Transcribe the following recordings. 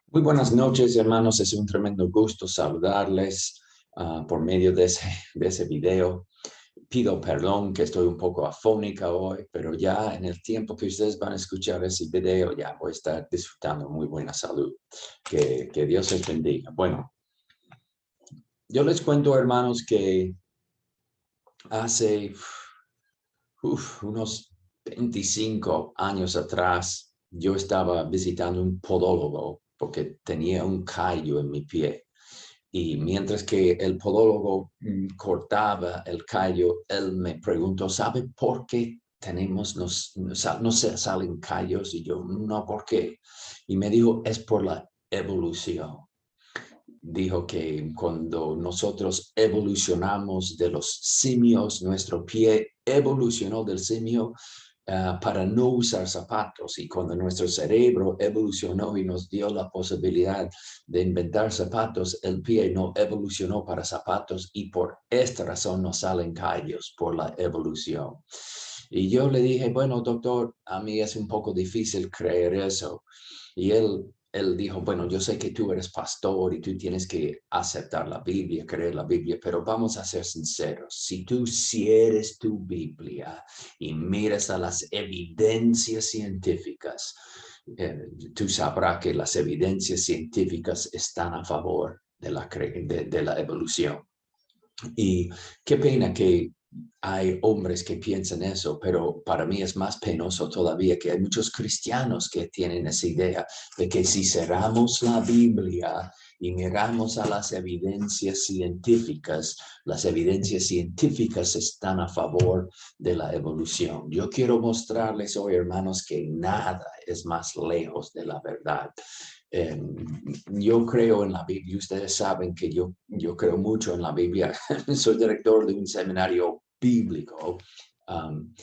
Muy buenas noches, hermanos. Es un tremendo gusto saludarles por medio de ese video. Pido perdón que estoy un poco afónica hoy, pero ya en el tiempo que ustedes van a escuchar ese video ya voy a estar disfrutando muy buena salud. Que Dios les bendiga. Bueno, yo les cuento, hermanos, que hace unos 25 años atrás yo estaba visitando un podólogo porque tenía un callo en mi pie. Y mientras que el podólogo cortaba el callo, él me preguntó, ¿sabe por qué no se salen callos? Y yo, no, ¿por qué? Y me dijo, es por la evolución. Dijo que cuando nosotros evolucionamos de los simios, nuestro pie evolucionó del simio para no usar zapatos, y cuando nuestro cerebro evolucionó y nos dio la posibilidad de inventar zapatos, el pie no evolucionó para zapatos, y por esta razón nos salen callos por la evolución. Y yo le dije, bueno, doctor, a mí es un poco difícil creer eso. Y él dijo, bueno, yo sé que tú eres pastor y tú tienes que aceptar la Biblia, creer la Biblia, pero vamos a ser sinceros. Si tú cierres tu Biblia y miras a las evidencias científicas, tú sabrás que las evidencias científicas están a favor de la evolución. Y qué pena que hay hombres que piensan eso, pero para mí es más penoso todavía que hay muchos cristianos que tienen esa idea de que si cerramos la Biblia y miramos a las evidencias científicas están a favor de la evolución. Yo quiero mostrarles hoy, hermanos, que nada es más lejos de la verdad. Eh, yo creo en la Biblia. Ustedes saben que yo creo mucho en la Biblia. Soy director de un seminario bíblico, um,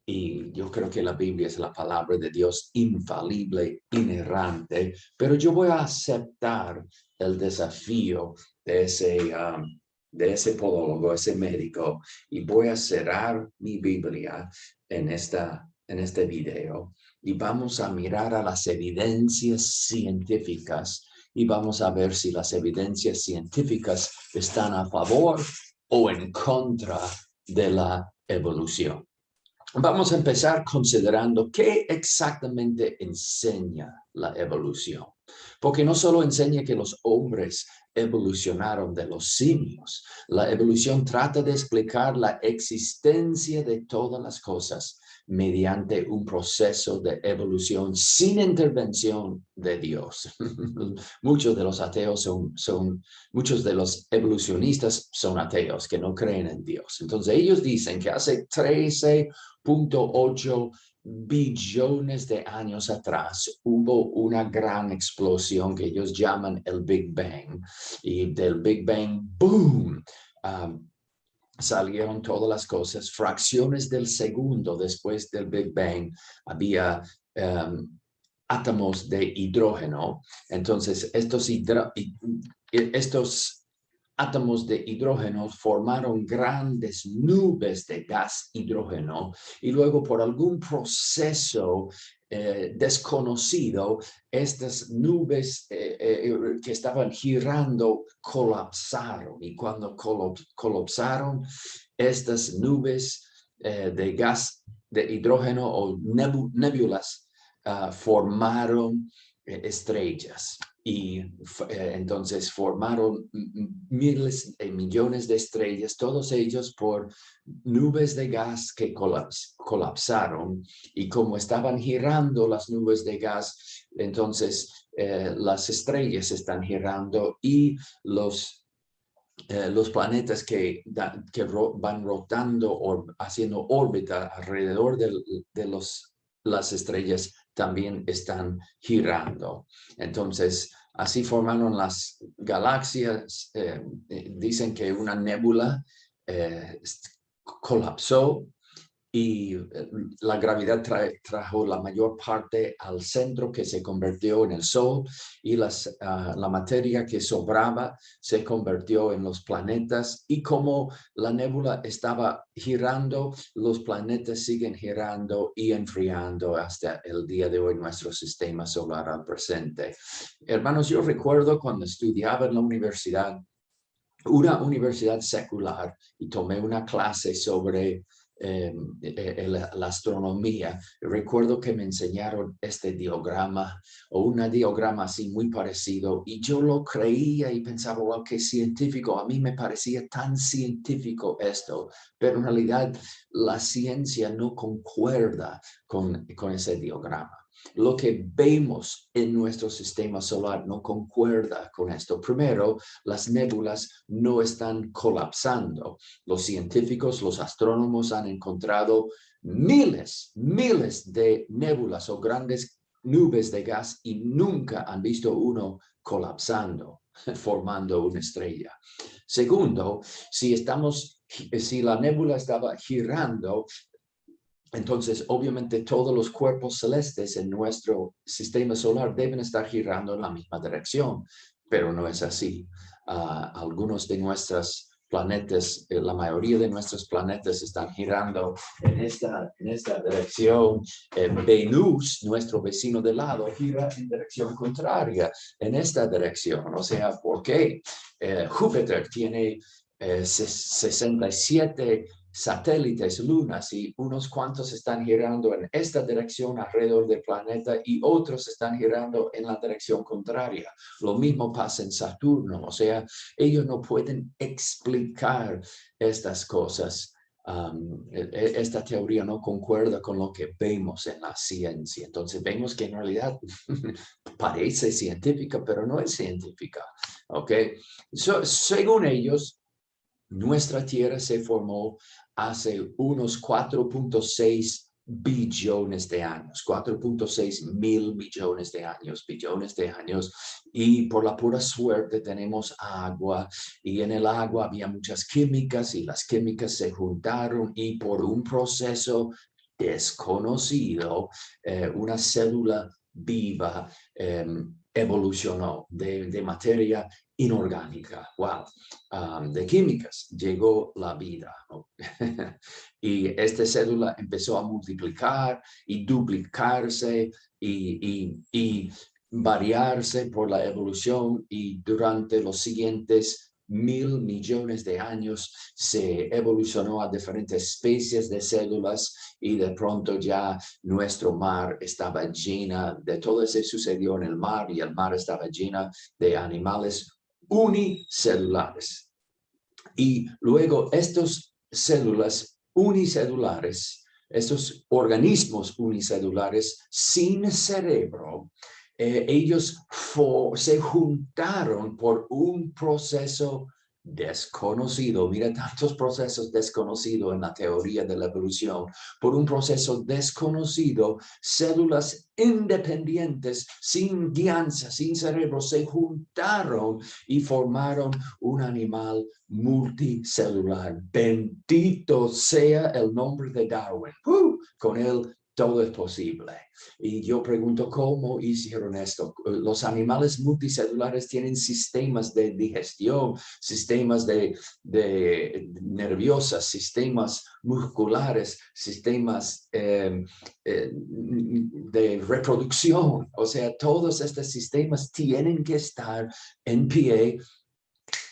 y yo creo que la Biblia es la palabra de Dios infalible, inerrante, pero yo voy a aceptar el desafío de ese podólogo, ese médico, y voy a cerrar mi Biblia en este video, y vamos a mirar a las evidencias científicas y vamos a ver si las evidencias científicas están a favor o en contra de la evolución. Vamos a empezar considerando qué exactamente enseña la evolución, porque no solo enseña que los hombres evolucionaron de los simios. La evolución trata de explicar la existencia de todas las cosas mediante un proceso de evolución sin intervención de Dios. Muchos de los ateos muchos de los evolucionistas son ateos que no creen en Dios. Entonces ellos dicen que hace 13.8 billones de años atrás hubo una gran explosión que ellos llaman el Big Bang, y del Big Bang, ¡boom!, salieron todas las cosas. Fracciones del segundo después del Big Bang había átomos de hidrógeno. Entonces estos átomos de hidrógeno formaron grandes nubes de gas hidrógeno, y luego por algún proceso desconocido, estas nubes que estaban girando colapsaron, y cuando colapsaron estas nubes de gas de hidrógeno o nébulas formaron estrellas. Y entonces formaron miles de millones de estrellas, todos ellos por nubes de gas que colapsaron, y como estaban girando las nubes de gas, entonces las estrellas están girando, y los planetas que van rotando o haciendo órbita alrededor de las estrellas también están girando. Entonces, así formaron las galaxias. Dicen que una nébula colapsó, y la gravedad trajo la mayor parte al centro, que se convirtió en el Sol, y la materia que sobraba se convirtió en los planetas, y como la nébula estaba girando, los planetas siguen girando y enfriando hasta el día de hoy nuestro sistema solar al presente. Hermanos, yo recuerdo cuando estudiaba en la universidad, una universidad secular, y tomé una clase sobre la astronomía. Recuerdo que me enseñaron este diagrama o un diagrama así muy parecido, y yo lo creía y pensaba, wow, qué científico. A mí me parecía tan científico esto, pero en realidad la ciencia no concuerda con ese diagrama. Lo que vemos en nuestro sistema solar no concuerda con esto. Primero, las nébulas no están colapsando. Los científicos, los astrónomos han encontrado miles de nébulas o grandes nubes de gas y nunca han visto uno colapsando, formando una estrella. Segundo, si la nébula estaba girando, entonces, obviamente, todos los cuerpos celestes en nuestro sistema solar deben estar girando en la misma dirección, pero no es así. Algunos de nuestros planetas, la mayoría de nuestros planetas están girando en esta dirección. Venus, nuestro vecino de lado, gira en dirección contraria, en esta dirección. O sea, ¿por qué? Júpiter tiene 67 satélites, lunas, y unos cuantos están girando en esta dirección alrededor del planeta y otros están girando en la dirección contraria. Lo mismo pasa en Saturno. O sea, ellos no pueden explicar estas cosas. Esta teoría no concuerda con lo que vemos en la ciencia. Entonces vemos que en realidad parece científica, pero no es científica. ¿Ok? Según ellos, nuestra Tierra se formó hace unos 4.6 billones de años, 4.6 mil millones de años, y por la pura suerte tenemos agua, y en el agua había muchas químicas, y las químicas se juntaron, y por un proceso desconocido, una célula viva evolucionó de materia inorgánica. Wow. De químicas llegó la vida. Y esta célula empezó a multiplicar y duplicarse y variarse por la evolución, y durante los siguientes 1.000 millones de años se evolucionó a diferentes especies de células, y de pronto ya nuestro mar estaba llena de todo. Eso sucedió en el mar, y el mar estaba llena de animales unicelulares. Y luego estos células unicelulares, estos organismos unicelulares sin cerebro, ellos se juntaron por un proceso desconocido. Mira, tantos procesos desconocidos en la teoría de la evolución. Por un proceso desconocido, células independientes, sin guianza, sin cerebro, se juntaron y formaron un animal multicelular. Bendito sea el nombre de Darwin. Con él todo es posible. Y yo pregunto, ¿cómo hicieron esto? Los animales multicelulares tienen sistemas de digestión, sistemas de nerviosas, sistemas musculares, sistemas de reproducción. O sea, todos estos sistemas tienen que estar en pie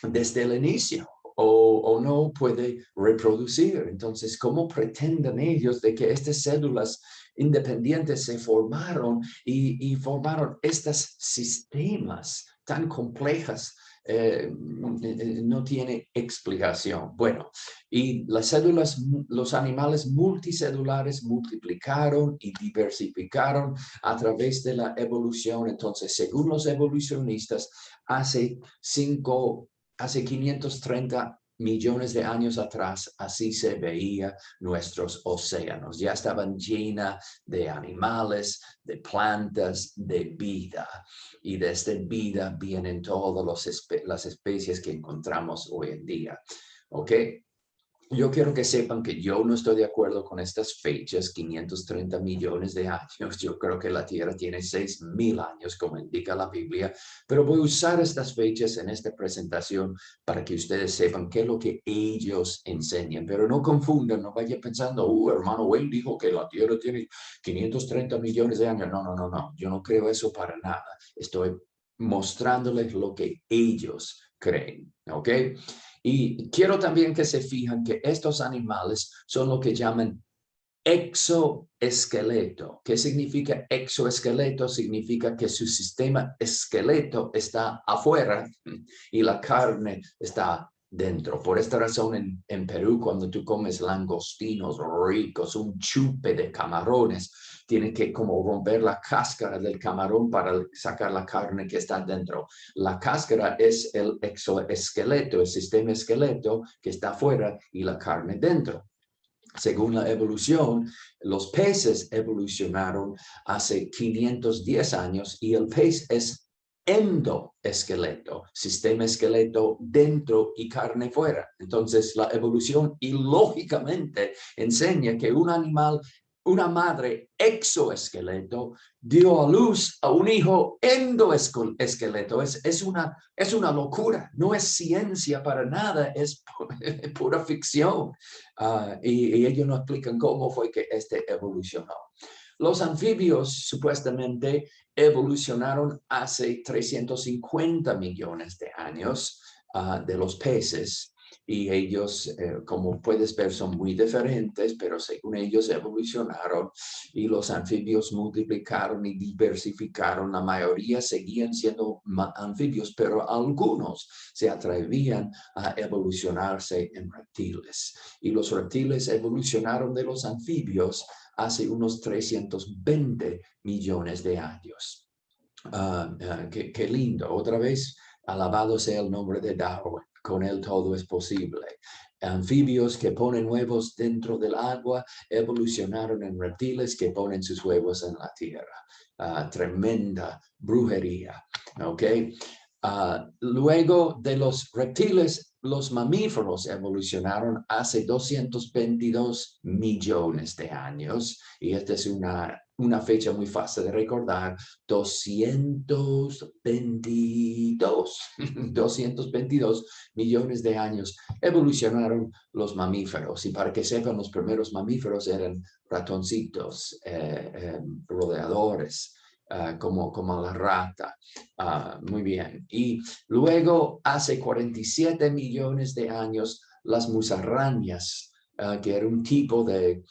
desde el inicio, o no puede reproducir. Entonces, ¿cómo pretenden ellos de que estas células independientes se formaron y formaron estos sistemas tan complejos? No tiene explicación. Bueno, y las células, los animales multicelulares multiplicaron y diversificaron a través de la evolución. Entonces, según los evolucionistas, hace 530 millones de años atrás, así se veía nuestros océanos. Ya estaban llenos de animales, de plantas, de vida. Y de esta vida vienen todas las especies que encontramos hoy en día. ¿Ok? yo quiero que sepan que yo no estoy de acuerdo con estas fechas, 530 millones de años. Yo creo que la Tierra tiene 6,000 años, como indica la Biblia, pero voy a usar estas fechas en esta presentación para que ustedes sepan qué es lo que ellos enseñan. Pero no confundan, no vayan pensando, hermano Wayne dijo que la Tierra tiene 530 millones de años. No, no, no, no, yo no creo eso para nada. Estoy mostrándoles lo que ellos creen, ¿ok? Y quiero también que se fijan que estos animales son lo que llaman exoesqueleto. ¿Qué significa exoesqueleto? Significa que su sistema esqueleto está afuera y la carne está dentro. Por esta razón en Perú, cuando tú comes langostinos ricos, un chupe de camarones, tienes que como romper la cáscara del camarón para sacar la carne que está dentro. La cáscara es el exoesqueleto, el sistema esqueleto que está afuera y la carne dentro. Según la evolución, los peces evolucionaron hace 510 años y el pez es endoesqueleto, sistema esqueleto dentro y carne fuera. Entonces, la evolución ilógicamente enseña que un animal, una madre exoesqueleto, dio a luz a un hijo endoesqueleto. Es una locura, no es ciencia para nada, es pura ficción. Y ellos no explican cómo fue que este evolucionó. Los anfibios supuestamente evolucionaron hace 350 millones de años de los peces. Y ellos, como puedes ver, son muy diferentes, pero según ellos evolucionaron y los anfibios multiplicaron y diversificaron. La mayoría seguían siendo anfibios, pero algunos se atrevían a evolucionarse en reptiles. Y los reptiles evolucionaron de los anfibios hace unos 320 millones de años. Qué lindo. Otra vez, alabado sea el nombre de Darwin. Con él todo es posible. Anfibios que ponen huevos dentro del agua evolucionaron en reptiles que ponen sus huevos en la tierra. Tremenda brujería. ¿Ok? Luego de los reptiles, los mamíferos evolucionaron hace 222 millones de años. Y esta es una fecha muy fácil de recordar, 222 millones de años evolucionaron los mamíferos. Y para que sepan, los primeros mamíferos eran ratoncitos, roedores, como la rata. Muy bien. Y luego, hace 47 millones de años, las musarañas, que era un tipo de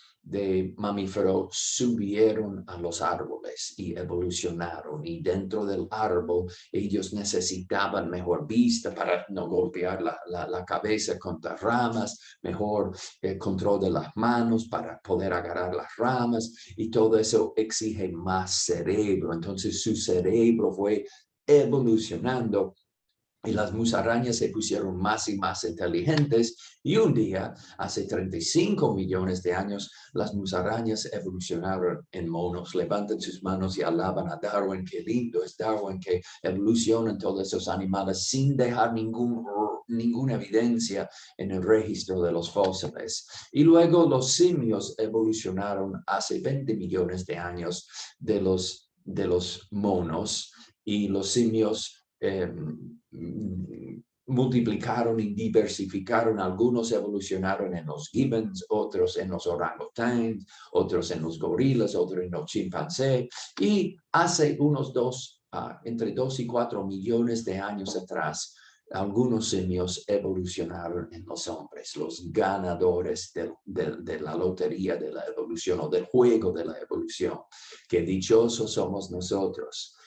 mamífero, subieron a los árboles y evolucionaron. Y dentro del árbol, ellos necesitaban mejor vista para no golpear la cabeza contra ramas, mejor control de las manos para poder agarrar las ramas, y todo eso exige más cerebro. Entonces su cerebro fue evolucionando y las musarañas se pusieron más y más inteligentes. Y un día, hace 35 millones de años, las musarañas evolucionaron en monos. Levantan sus manos y alaban a Darwin. Qué lindo es Darwin, que evolucionan todos esos animales sin dejar ninguna evidencia en el registro de los fósiles. Y luego los simios evolucionaron hace 20 millones de años de los monos. Y los simios multiplicaron y diversificaron. Algunos evolucionaron en los gibbons, otros en los orangutanes, otros en los gorilas, otros en los chimpancés. Y hace entre 2 y 4 millones de años atrás, algunos simios evolucionaron en los hombres, los ganadores de la lotería de la evolución, o del juego de la evolución. Qué dichosos somos nosotros.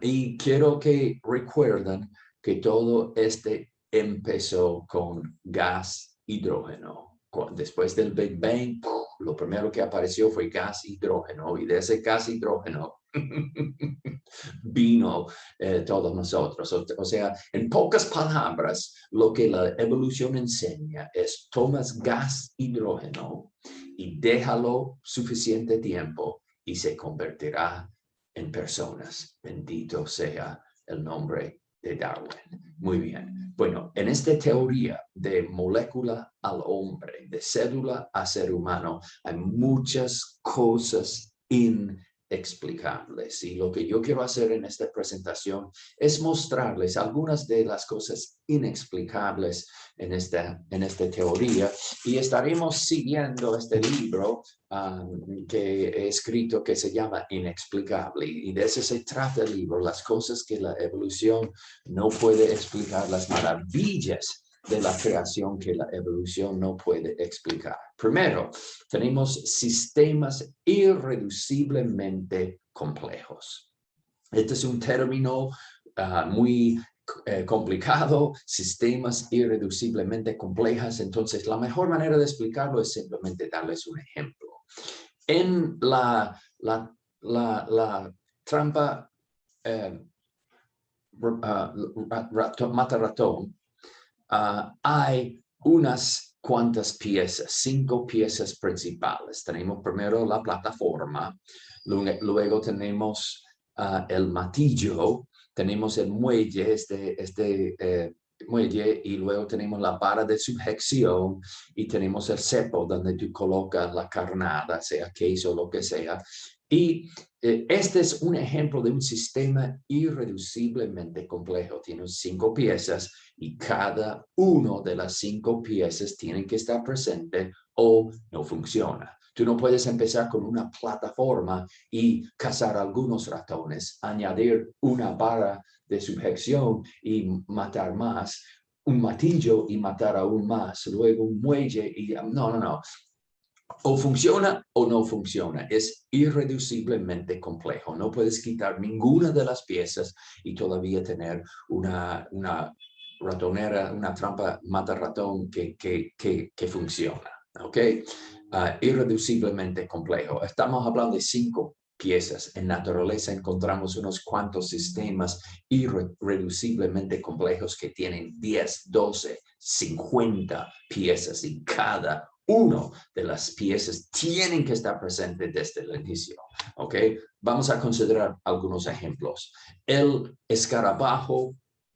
Y quiero que recuerden que todo empezó con gas hidrógeno. Después del Big Bang, lo primero que apareció fue gas hidrógeno, y de ese gas hidrógeno vino todos nosotros. O sea, en pocas palabras, lo que la evolución enseña es: tomas gas hidrógeno y déjalo suficiente tiempo y se convertirá en personas. Bendito sea el nombre de Darwin. Muy bien. Bueno, en esta teoría de molécula al hombre, de célula a ser humano, hay muchas cosas inexplicables. Y lo que yo quiero hacer en esta presentación es mostrarles algunas de las cosas inexplicables en esta teoría. Y estaremos siguiendo este libro que he escrito que se llama Inexplicable. Y de eso se trata el libro, las cosas que la evolución no puede explicar, las maravillas de la creación que la evolución no puede explicar. Primero, tenemos sistemas irreduciblemente complejos. Este es un término muy complicado, sistemas irreduciblemente complejas. Entonces, la mejor manera de explicarlo es simplemente darles un ejemplo. En la trampa mata ratón, hay unas cuantas piezas, 5 piezas principales. Tenemos primero la plataforma, luego tenemos el matillo, tenemos el muelle, muelle, y luego tenemos la vara de sujeción y tenemos el cepo donde tú colocas la carnada, sea queso o lo que sea. Y este es un ejemplo de un sistema irreduciblemente complejo. Tiene 5 piezas y cada una de las 5 piezas tiene que estar presente o no funciona. Tú no puedes empezar con una plataforma y cazar algunos ratones, añadir una vara de sujeción y matar más, un matillo y matar aún más, luego un muelle y no. O funciona o no funciona. Es irreduciblemente complejo. No puedes quitar ninguna de las piezas y todavía tener una ratonera, una trampa mata ratón que funciona. ¿Ok? Irreduciblemente complejo. Estamos hablando de 5 piezas. En naturaleza encontramos unos cuantos sistemas irreduciblemente complejos que tienen 10, 12, 50 piezas y cada uno de las piezas tienen que estar presentes desde el inicio. ¿Ok? Vamos a considerar algunos ejemplos. El escarabajo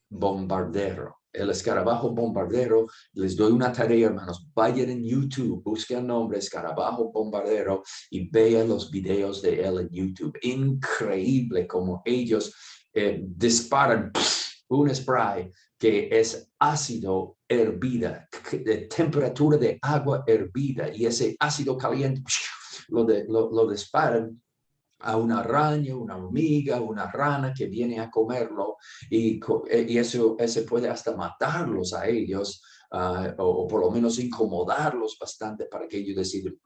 bombardero. El escarabajo bombardero, les doy una tarea, hermanos, vayan en YouTube, busquen el nombre escarabajo bombardero y vean los videos de él en YouTube. Increíble como ellos disparan un spray que es ácido hervida, de temperatura de agua hervida, y ese ácido caliente lo disparan a una araña, una hormiga, una rana que viene a comerlo, y eso puede hasta matarlos a ellos, o por lo menos incomodarlos bastante para que ellos deciden,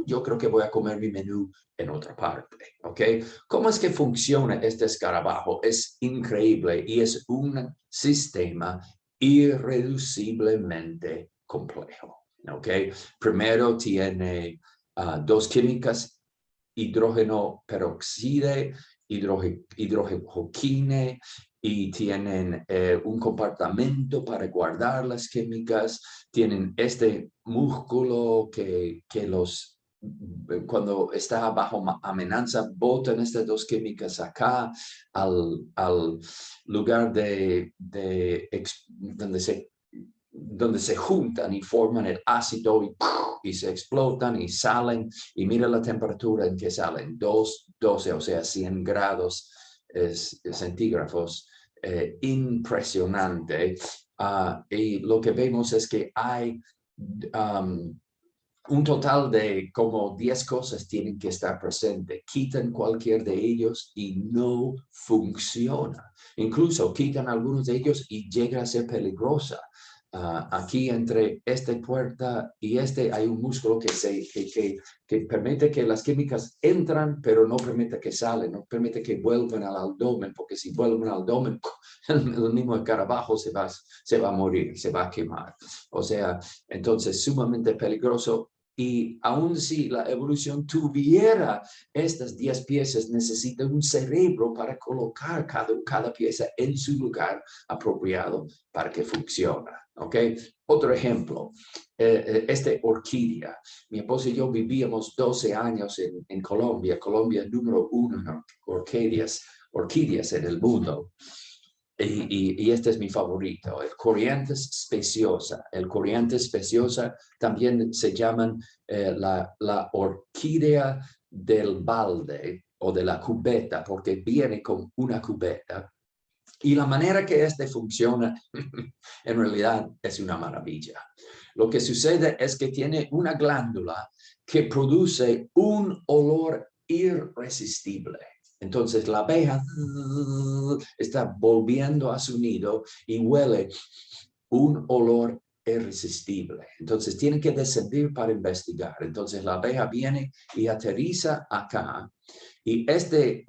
yo creo que voy a comer mi menú en otra parte, ¿ok? ¿Cómo es que funciona este escarabajo? Es increíble y es un sistema irreduciblemente complejo, ¿ok? Primero tiene 2 químicas, hidrógeno peróxido, hidrogenquine, y tienen un compartimento para guardar las químicas, tienen este músculo que los, cuando está bajo amenaza, botan estas 2 químicas acá al lugar donde se juntan y forman el ácido y se explotan y salen, y mira la temperatura en que salen, 212, o sea, 100 grados centígrados, impresionante. Y lo que vemos es que hay un total de como 10 cosas tienen que estar presentes. Quitan cualquier de ellos y no funciona. Incluso quitan algunos de ellos y llega a ser peligrosa. Aquí entre esta puerta y hay un músculo que permite que las químicas entran, pero no permite que salen, no permite que vuelvan al abdomen, porque si vuelven al abdomen, el mismo escarabajo se va a morir, se va a quemar. O sea, entonces sumamente peligroso. Y aun si la evolución tuviera estas 10 piezas, necesita un cerebro para colocar cada pieza en su lugar apropiado para que funcione. ¿Ok? Otro ejemplo, orquídea. Mi esposa y yo vivíamos 12 años en Colombia. Colombia es número 1 en orquídeas en el mundo. Y este es mi favorito, el Coryanthes speciosa. El Coryanthes speciosa también se llaman la orquídea del balde o de la cubeta, porque viene con una cubeta. Y la manera que este funciona, en realidad es una maravilla. Lo que sucede es que tiene una glándula que produce un olor irresistible. Entonces la abeja está volviendo a su nido y huele un olor irresistible. Entonces tienen que descender para investigar. Entonces la abeja viene y aterriza acá. Y este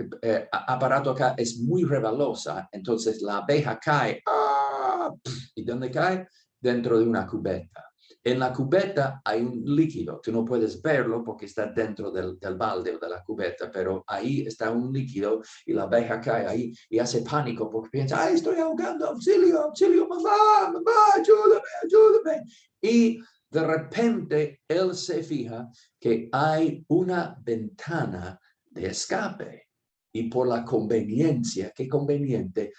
aparato acá es muy resbalosa. Entonces la abeja cae. ¡Ah! ¿Y dónde cae? Dentro de una cubeta. En la cubeta hay un líquido, tú no puedes verlo porque está dentro del balde o de la cubeta, pero ahí está un líquido y la abeja cae ahí y hace pánico porque piensa, ¡ay, estoy ahogando! ¡Auxilio, auxilio, mamá, mamá, ayúdame, ayúdame! Y de repente él se fija que hay una ventana de escape. Y por la conveniencia, qué conveniente,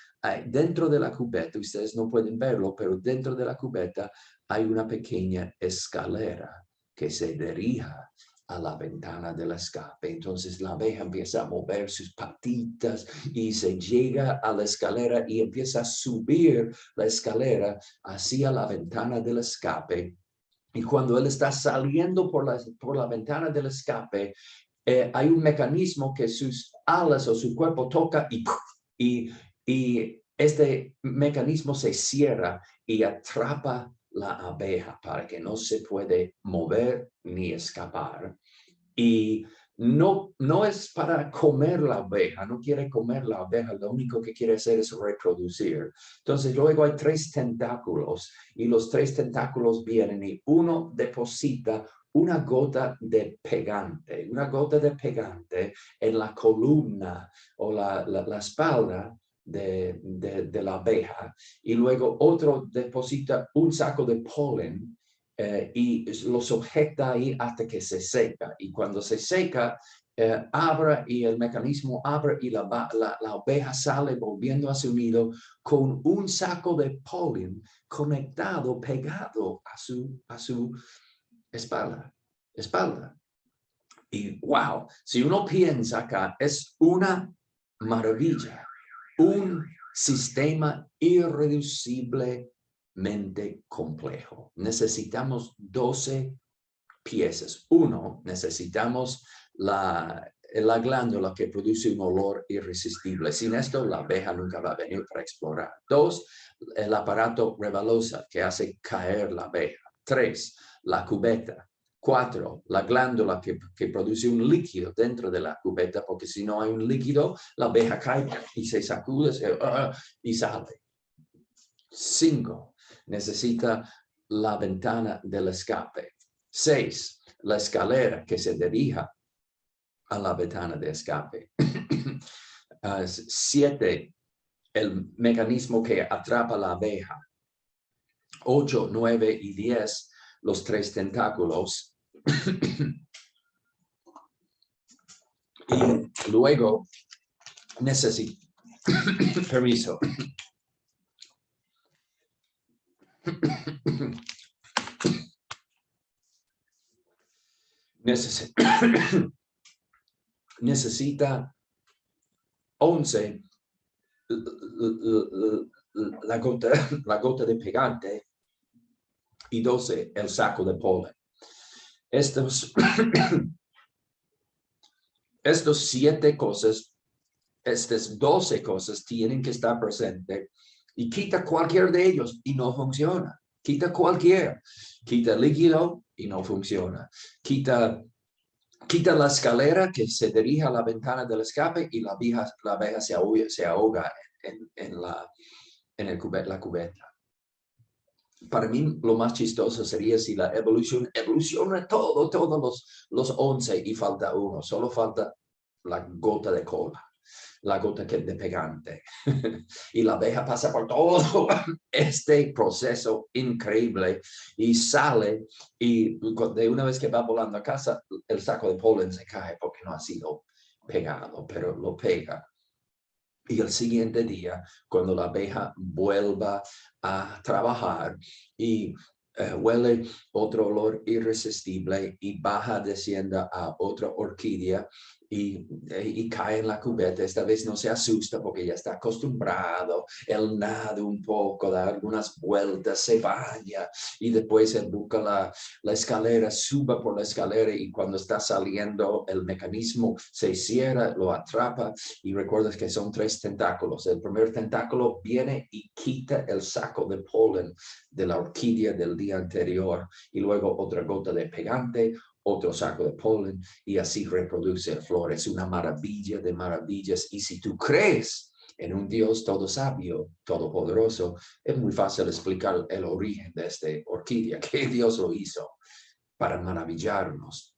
dentro de la cubeta, ustedes no pueden verlo, pero dentro de la cubeta hay una pequeña escalera que se dirija a la ventana del escape. Entonces la abeja empieza a mover sus patitas y se llega a la escalera y empieza a subir la escalera hacia la ventana del escape. Y cuando él está saliendo por la ventana del escape, hay un mecanismo que sus alas o su cuerpo toca y este mecanismo se cierra y atrapa la abeja para que no se puede mover ni escapar. Y no es para comer la abeja, no quiere comer la abeja, lo único que quiere hacer es reproducir. Entonces luego hay 3 tentáculos y los 3 tentáculos vienen y uno deposita una gota de pegante en la columna o la espalda de la abeja, y luego otro deposita un saco de polen y lo sujeta ahí hasta que se seca. Y cuando se seca, abre y el mecanismo abre y la abeja sale volviendo a su nido con un saco de polen conectado, pegado a su espalda. Y wow, si uno piensa acá, es una maravilla, un sistema irreduciblemente complejo. Necesitamos 12 piezas. Uno, necesitamos la glándula que produce un olor irresistible. Sin esto, la abeja nunca va a venir para explorar. 2, el aparato resbalosa que hace caer la abeja. 3, la cubeta. 4, la glándula que produce un líquido dentro de la cubeta, porque si no hay un líquido, la abeja cae y se sacude y sale. 5, necesita la ventana del escape. 6, la escalera que se dirija a la ventana de escape. 7, el mecanismo que atrapa la abeja. 8, 9 y 10, los 3 tentáculos. Y luego necesito permiso. Necesita 11 la gota de pegante y 12 el saco de polen. Estos 7 cosas, estas 12 cosas tienen que estar presentes, y quita cualquier de ellos y no funciona. Quita cualquier. Quita el líquido y no funciona. Quita la escalera que se dirige a la ventana del escape y la abeja se ahoga en la cubeta. Para mí, lo más chistoso sería si la evoluciona todos los 11 y falta uno. Solo falta la gota de cola, la gota de pegante. Y la abeja pasa por todo este proceso increíble y sale, y de una vez que va volando a casa, el saco de polen se cae porque no ha sido pegado, pero lo pega. Y el siguiente día, cuando la abeja vuelva a trabajar y huele otro olor irresistible y baja, descienda a otra orquídea y cae en la cubeta, esta vez no se asusta porque ya está acostumbrado, él nada un poco, da algunas vueltas, se baña y después él busca la escalera, suba por la escalera y cuando está saliendo el mecanismo se cierra, lo atrapa y recuerdas que son 3 tentáculos. El primer tentáculo viene y quita el saco de polen de la orquídea del día anterior y luego otra gota de pegante, otro saco de polen y así reproduce el flor. Es una maravilla de maravillas y si tú crees en un Dios todo sabio, todopoderoso, es muy fácil explicar el origen de esta orquídea, que Dios lo hizo para maravillarnos.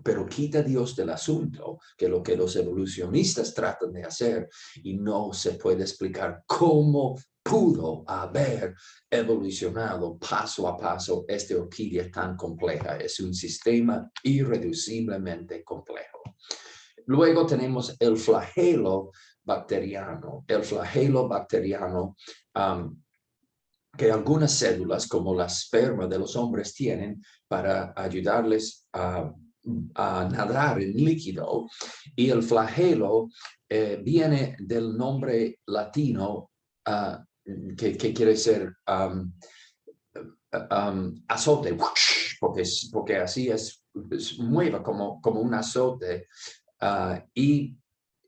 Pero quita Dios del asunto, que lo que los evolucionistas tratan de hacer y no se puede explicar cómo pudo haber evolucionado paso a paso esta orquídea tan compleja. Es un sistema irreduciblemente complejo. Luego tenemos el flagelo bacteriano. El flagelo bacteriano que algunas células, como la esperma de los hombres, tienen para ayudarles a nadar en líquido. Y el flagelo viene del nombre latino que quiere decir azote, porque así mueve como un azote. Y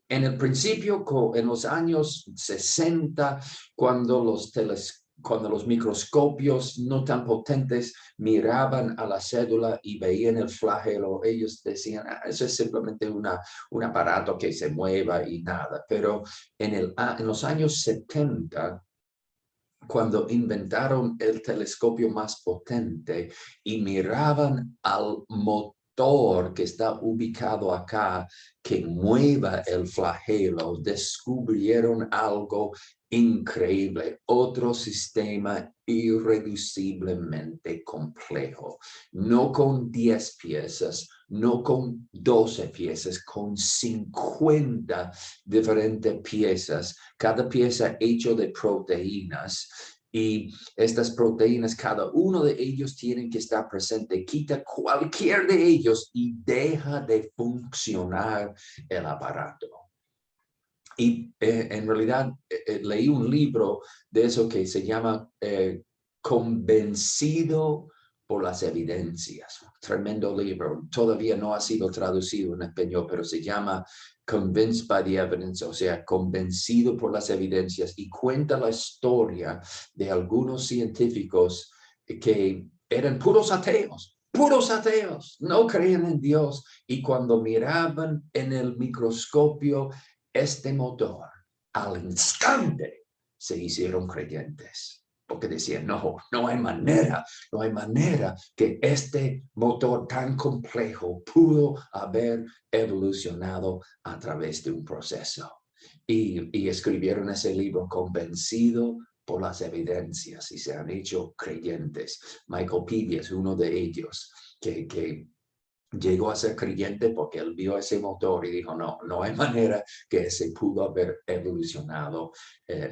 en el principio, en los años 60, cuando los microscopios no tan potentes miraban a la cédula y veían el flagelo, ellos decían, eso es simplemente un aparato que se mueva y nada. Pero en los años 70, cuando inventaron el telescopio más potente y miraban al motor que está ubicado acá, que mueva el flagelo, descubrieron algo increíble, otro sistema irreduciblemente complejo, no con 10 piezas, no con 12 piezas, con 50 diferentes piezas, cada pieza hecha de proteínas. Y estas proteínas, cada uno de ellos tienen que estar presente. Quita cualquier de ellos y deja de funcionar el aparato. Y en realidad leí un libro de eso que se llama Convencido por las evidencias. Tremendo libro. Todavía no ha sido traducido en español, pero se llama Convinced by the Evidence, o sea, convencido por las evidencias. Y cuenta la historia de algunos científicos que eran puros ateos, no creían en Dios. Y cuando miraban en el microscopio este motor, al instante se hicieron creyentes, porque decían, no hay manera que este motor tan complejo pudo haber evolucionado a través de un proceso. Y escribieron ese libro convencido por las evidencias y se han hecho creyentes. Michael Peavy es uno de ellos que llegó a ser creyente porque él vio ese motor y dijo, no hay manera que se pudo haber evolucionado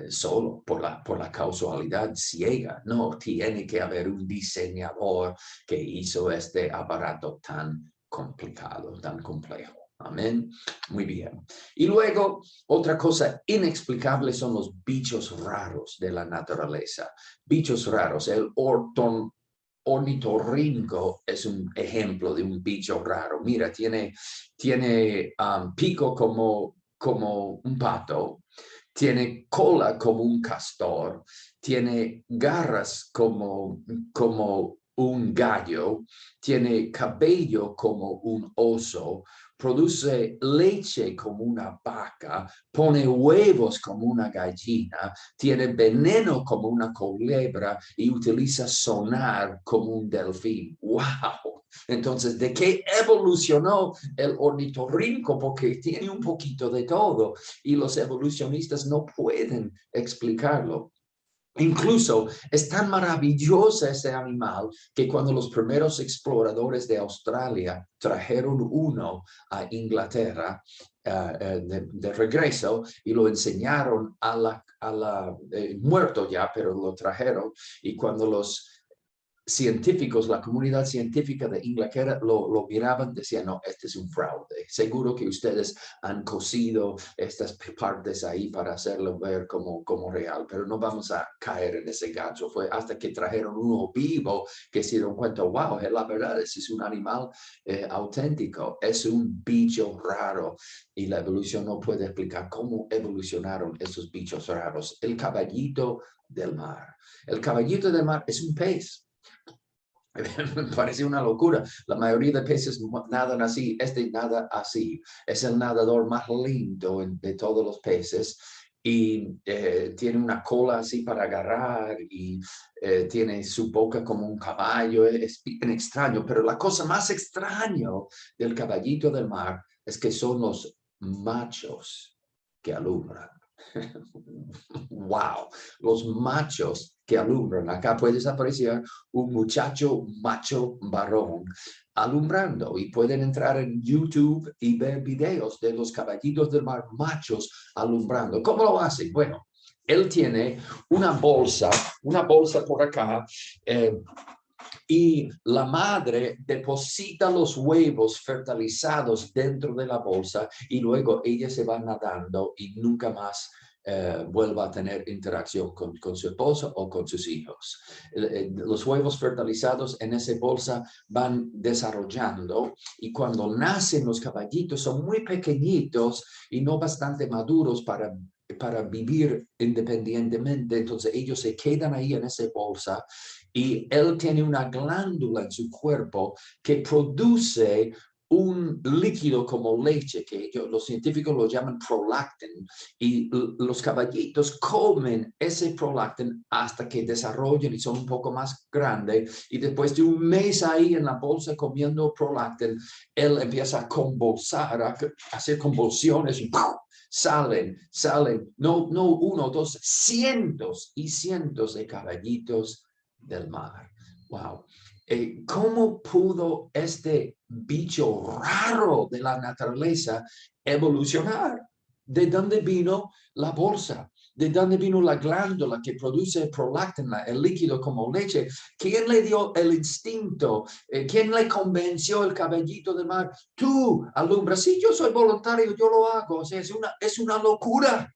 solo por la causalidad ciega. No, tiene que haber un diseñador que hizo este aparato tan complicado, tan complejo. Amén. Muy bien. Y luego, otra cosa inexplicable son los bichos raros de la naturaleza. Bichos raros, el ornitorrinco es un ejemplo de un bicho raro. Mira, tiene pico como un pato, tiene cola como un castor, tiene garras como un gallo, tiene cabello como un oso, produce leche como una vaca, pone huevos como una gallina, tiene veneno como una culebra y utiliza sonar como un delfín. ¡Wow! Entonces, ¿de qué evolucionó el ornitorrinco? Porque tiene un poquito de todo y los evolucionistas no pueden explicarlo. Incluso es tan maravilloso ese animal que cuando los primeros exploradores de Australia trajeron uno a Inglaterra de regreso y lo enseñaron muerto ya, pero lo trajeron, y cuando los científicos, la comunidad científica de Inglaterra lo miraban, decían, no, este es un fraude. Seguro que ustedes han cosido estas partes ahí para hacerlo ver como real, pero no vamos a caer en ese gancho. Fue hasta que trajeron uno vivo que se dieron cuenta, wow, es la verdad, ese es un animal auténtico, es un bicho raro, y la evolución no puede explicar cómo evolucionaron esos bichos raros. El caballito del mar. El caballito del mar es un pez. Me parece una locura. La mayoría de peces nadan así. Este nada así. Es el nadador más lindo de todos los peces. Y tiene una cola así para agarrar y tiene su boca como un caballo. Es bien extraño. Pero la cosa más extraña del caballito del mar es que son los machos que alumbran. Wow, los machos que alumbran. Acá puedes apreciar un muchacho macho varón alumbrando, y pueden entrar en YouTube y ver videos de los caballitos del mar machos alumbrando. ¿Cómo lo hacen? Bueno, él tiene una bolsa por acá, y la madre deposita los huevos fertilizados dentro de la bolsa, y luego ella se va nadando y nunca más vuelva a tener interacción con su esposo o con sus hijos. Los huevos fertilizados en esa bolsa van desarrollando, y cuando nacen los caballitos son muy pequeñitos y no bastante maduros para vivir independientemente. Entonces ellos se quedan ahí en esa bolsa, y él tiene una glándula en su cuerpo que produce un líquido como leche, que los científicos lo llaman prolactin, y los caballitos comen ese prolactin hasta que desarrollan y son un poco más grandes, y después de un mes ahí en la bolsa comiendo prolactin, él empieza a convulsar, a hacer convulsiones, y ¡pum!, salen, no uno, dos, cientos y cientos de caballitos del mar. Wow. ¿Cómo pudo este bicho raro de la naturaleza evolucionar? ¿De dónde vino la bolsa? ¿De dónde vino la glándula que produce prolactin, el líquido como leche? ¿Quién le dio el instinto? ¿Quién le convenció el caballito del mar? Tú, alumbra. Sí, yo soy voluntario, yo lo hago. O sea, es una locura.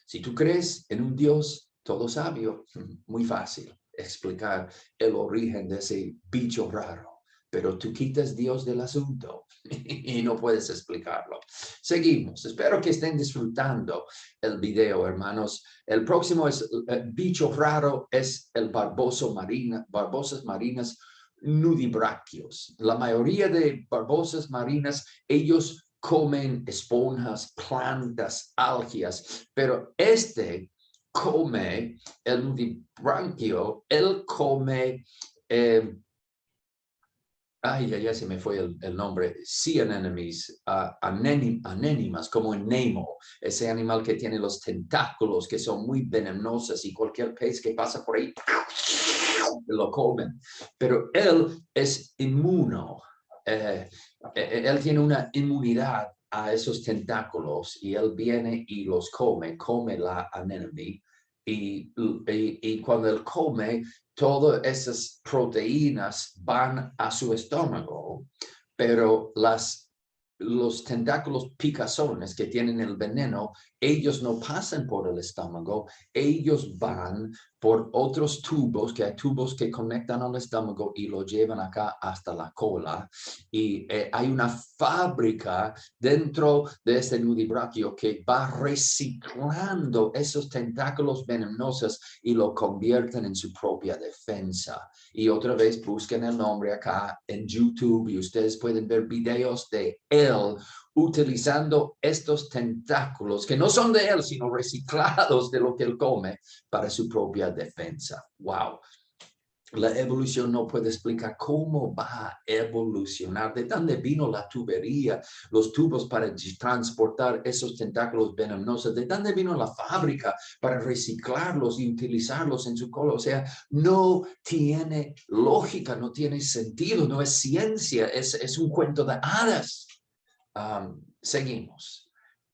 Si tú crees en un Dios todo sabio, muy fácil explicar el origen de ese bicho raro, pero tú quitas Dios del asunto y no puedes explicarlo. Seguimos. Espero que estén disfrutando el video, hermanos. El próximo es bicho raro, es el barbosas marinas nudibraquios. La mayoría de barbosas marinas, ellos comen esponjas, plantas, algas, pero este come el nudibranquio, él come, ya se me fue el nombre, sea anemones, anénimas, como en Nemo, ese animal que tiene los tentáculos que son muy venenosos, y cualquier pez que pasa por ahí lo comen, pero él es inmuno. Él tiene una inmunidad a esos tentáculos, y él viene y los come la anémone, y cuando él come, todas esas proteínas van a su estómago, pero los tentáculos picazones que tienen el veneno, ellos no pasan por el estómago, ellos van por otros tubos, que hay tubos que conectan al estómago y lo llevan acá hasta la cola, y hay una fábrica dentro de este nudibraquio que va reciclando esos tentáculos venenosos y lo convierten en su propia defensa. Y otra vez busquen el nombre acá en YouTube y ustedes pueden ver videos de él utilizando estos tentáculos que no son de él, sino reciclados de lo que él come para su propia defensa. Wow. La evolución no puede explicar cómo va a evolucionar, de dónde vino la tubería, los tubos para transportar esos tentáculos venenosos, de dónde vino la fábrica para reciclarlos y utilizarlos en su cola. O sea, no tiene lógica, no tiene sentido, no es ciencia, es un cuento de hadas. Seguimos.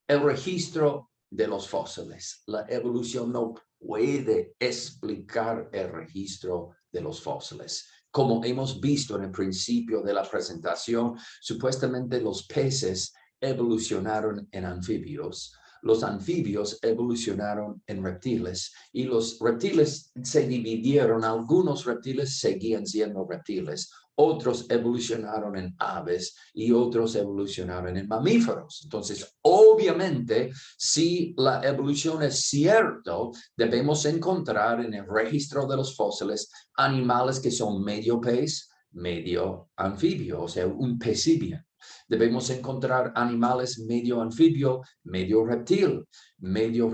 El registro de los fósiles. La evolución no puede explicar el registro de los fósiles. Como hemos visto en el principio de la presentación, supuestamente los peces evolucionaron en anfibios, los anfibios evolucionaron en reptiles y los reptiles se dividieron. Algunos reptiles seguían siendo reptiles, otros evolucionaron en aves y otros evolucionaron en mamíferos. Entonces, obviamente, si la evolución es cierto, debemos encontrar en el registro de los fósiles animales que son medio pez, medio anfibio, o sea, un pecibian. Debemos encontrar animales medio anfibio, medio reptil, medio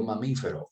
mamífero.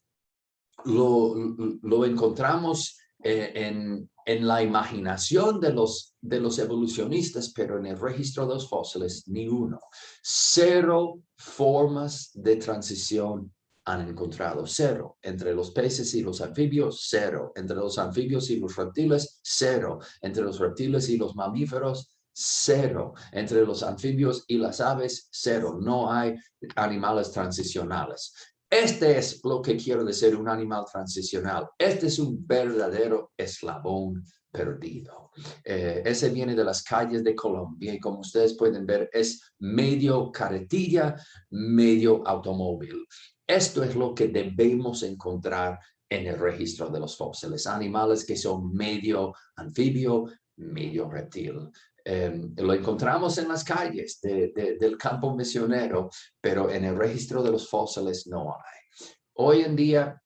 Lo encontramos en la imaginación de los evolucionistas, pero en el registro de los fósiles, ni uno. 0 formas de transición han encontrado. 0. Entre los peces y los anfibios, 0. Entre los anfibios y los reptiles, 0. Entre los reptiles y los mamíferos, 0. Entre los anfibios y las aves, 0. No hay animales transicionales. Este es lo que quiero decir un animal transicional. Este es un verdadero eslabón perdido. Ese viene de las calles de Colombia y como ustedes pueden ver es medio carretilla, medio automóvil. Esto es lo que debemos encontrar en el registro de los fósiles. Animales que son medio anfibio, medio reptil. Lo encontramos en las calles del campo misionero, pero en el registro de los fósiles no hay. Hoy en día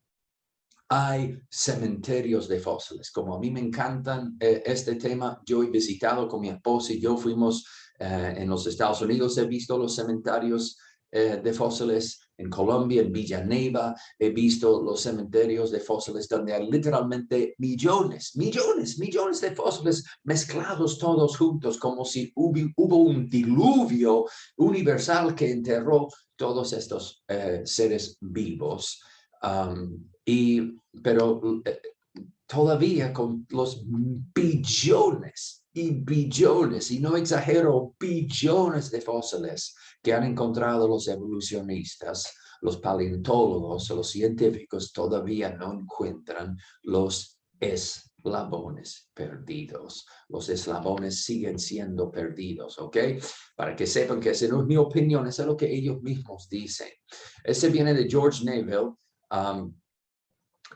hay cementerios de fósiles. Como a mí me encantan este tema, yo he visitado con mi esposa y yo fuimos en los Estados Unidos, he visto los cementerios de fósiles en Colombia, en Villanueva, he visto los cementerios de fósiles donde hay literalmente millones de fósiles mezclados todos juntos, como si hubo un diluvio universal que enterró todos estos seres vivos. Pero todavía con los billones y billones, y no exagero, billones de fósiles que han encontrado los evolucionistas, los paleontólogos, los científicos todavía no encuentran los eslabones perdidos. Los eslabones siguen siendo perdidos, ¿ok? Para que sepan que esa no es mi opinión, eso es lo que ellos mismos dicen. Ese viene de George Neville,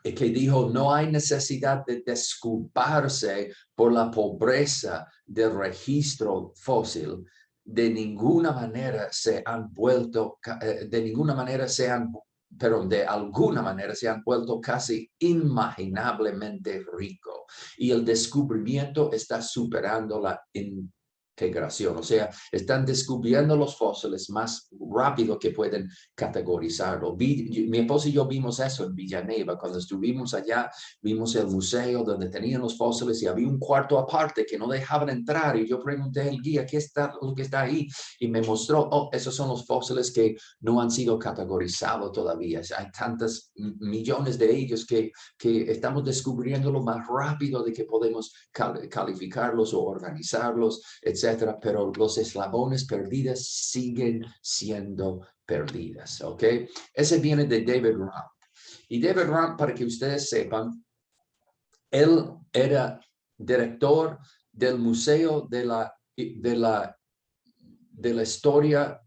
que dijo, no hay necesidad de disculparse por la pobreza del registro fósil. De alguna manera se han vuelto casi inimaginablemente ricos. Y el descubrimiento está superando la integración. O sea, están descubriendo los fósiles más rápido que pueden categorizarlo. Mi esposa y yo vimos eso en Villanueva. Cuando estuvimos allá, vimos el museo donde tenían los fósiles y había un cuarto aparte que no dejaban entrar. Y yo pregunté al guía, ¿qué está lo que está ahí? Y me mostró, oh, esos son los fósiles que no han sido categorizados todavía. Hay tantos millones de ellos que estamos descubriendo lo más rápido de que podemos calificarlos o organizarlos, etcétera, pero los eslabones perdidos siguen siendo perdidas, ¿ok? Ese viene de David Ramp. Y David Ramp, para que ustedes sepan, él era director del Museo de la Historia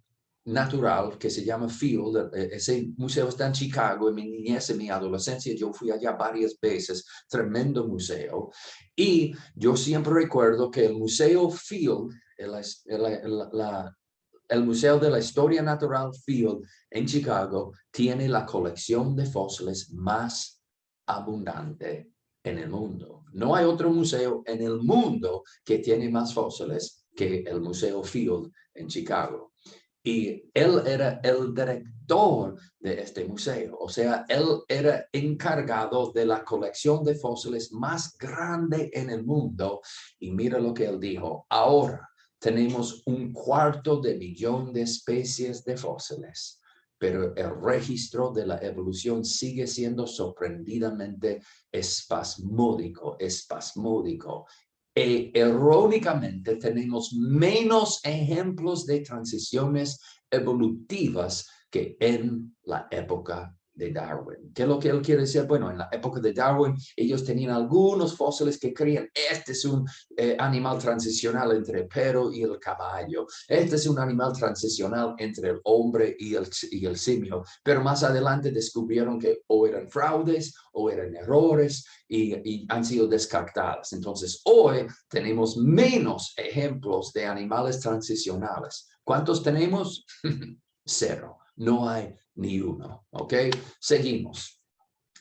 Natural, que se llama Field. Ese museo está en Chicago. En mi niñez, en mi adolescencia, yo fui allá varias veces. Tremendo museo. Y yo siempre recuerdo que el Museo Field, el Museo de la Historia Natural Field en Chicago, tiene la colección de fósiles más abundante en el mundo. No hay otro museo en el mundo que tiene más fósiles que el Museo Field en Chicago. Y él era el director de este museo. O sea, él era encargado de la colección de fósiles más grande en el mundo. Y mira lo que él dijo. Ahora tenemos 250 000 de especies de fósiles, pero el registro de la evolución sigue siendo sorprendidamente espasmódico. Erróneamente tenemos menos ejemplos de transiciones evolutivas que en la época de Darwin. ¿Qué es lo que él quiere decir? Bueno, en la época de Darwin, ellos tenían algunos fósiles que creían, este es un animal transicional entre el perro y el caballo. Este es un animal transicional entre el hombre y el simio. Pero más adelante descubrieron que o eran fraudes o eran errores y han sido descartadas. Entonces, hoy tenemos menos ejemplos de animales transicionales. ¿Cuántos tenemos? 0. No hay ni uno, ¿ok? Seguimos.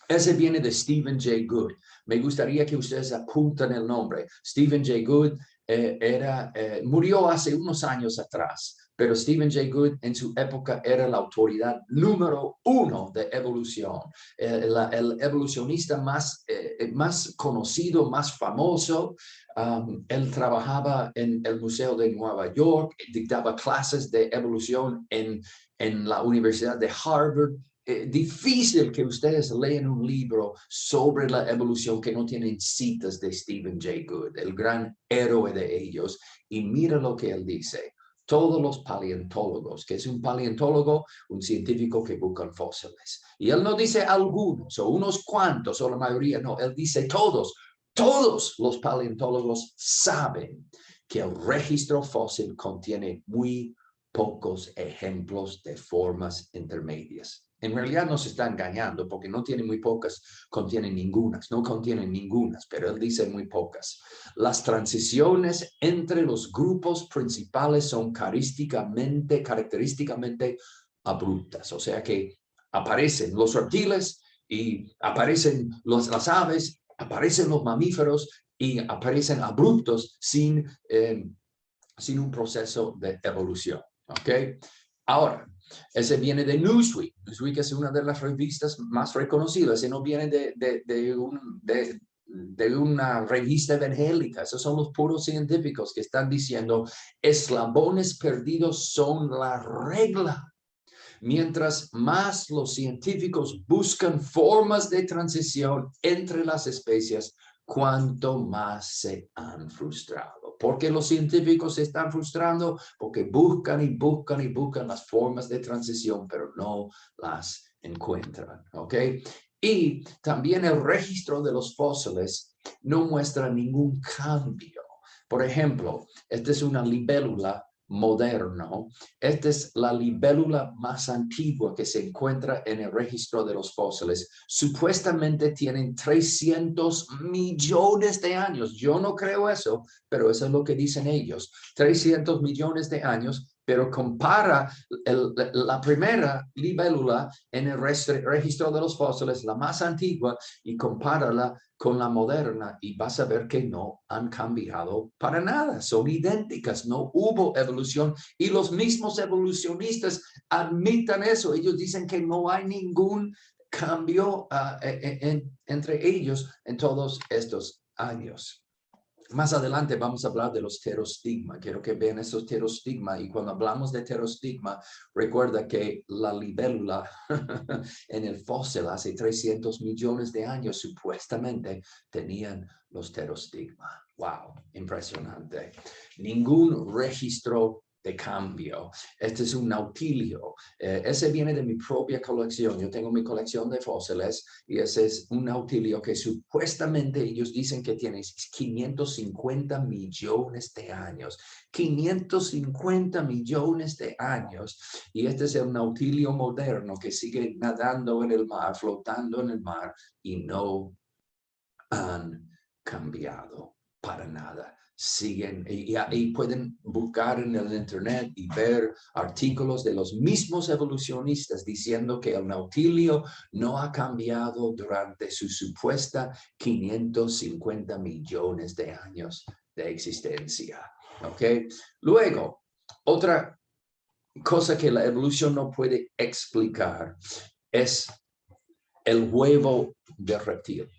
Ese viene de Stephen Jay Gould. Me gustaría que ustedes apunten el nombre. Stephen Jay Gould murió hace unos años atrás, pero Stephen Jay Gould en su época era la autoridad número 1 de evolución. El evolucionista más conocido, más famoso. Él trabajaba en el Museo de Nueva York, dictaba clases de evolución en la Universidad de Harvard. Difícil que ustedes lean un libro sobre la evolución que no tienen citas de Stephen Jay Gould, el gran héroe de ellos. Y mira lo que él dice. Todos los paleontólogos, que es un paleontólogo, un científico que busca fósiles. Y él no dice algunos o unos cuantos o la mayoría, no, él dice todos. Todos los paleontólogos saben que el registro fósil contiene muy pocos ejemplos de formas intermedias. En realidad nos está engañando porque no tiene muy pocas, contienen ningunas, no contienen ningunas, pero él dice muy pocas. Las transiciones entre los grupos principales son característicamente abruptas, o sea que aparecen los reptiles y aparecen las aves, aparecen los mamíferos y aparecen abruptos sin un proceso de evolución. ¿Ok? Ahora, ese viene de Newsweek. Newsweek es una de las revistas más reconocidas. Ese no viene de una revista evangélica. Esos son los puros científicos que están diciendo eslabones perdidos son la regla. Mientras más los científicos buscan formas de transición entre las especies, cuanto más se han frustrado. ¿Por qué los científicos se están frustrando? Porque buscan y buscan y buscan las formas de transición, pero no las encuentran, ¿ok? Y también el registro de los fósiles no muestra ningún cambio. Por ejemplo, esta es una libélula moderno. Esta es la libélula más antigua que se encuentra en el registro de los fósiles. Supuestamente tienen 300 millones de años. Yo no creo eso, pero eso es lo que dicen ellos. 300 millones de años, pero compara la primera libélula en el registro de los fósiles, la más antigua, y compárala con la moderna y vas a ver que no han cambiado para nada, son idénticas, no hubo evolución y los mismos evolucionistas admitan eso, ellos dicen que no hay ningún cambio entre ellos en todos estos años. Más adelante vamos a hablar de los pterostigma. Quiero que vean esos pterostigma. Y cuando hablamos de pterostigma, recuerda que la libélula en el fósil hace 300 millones de años supuestamente tenían los pterostigma. ¡Wow! Impresionante. Ningún registro de cambio. Este es un nautilio. Ese viene de mi propia colección. Yo tengo mi colección de fósiles y ese es un nautilio que supuestamente ellos dicen que tiene 550 millones de años. 550 millones de años. Y este es el nautilio moderno que sigue nadando en el mar, flotando en el mar y no han cambiado para nada. Siguen y pueden buscar en el internet y ver artículos de los mismos evolucionistas diciendo que el nautilio no ha cambiado durante su supuesta 550 millones de años de existencia. ¿Ok? Luego, otra cosa que la evolución no puede explicar es el huevo del reptil.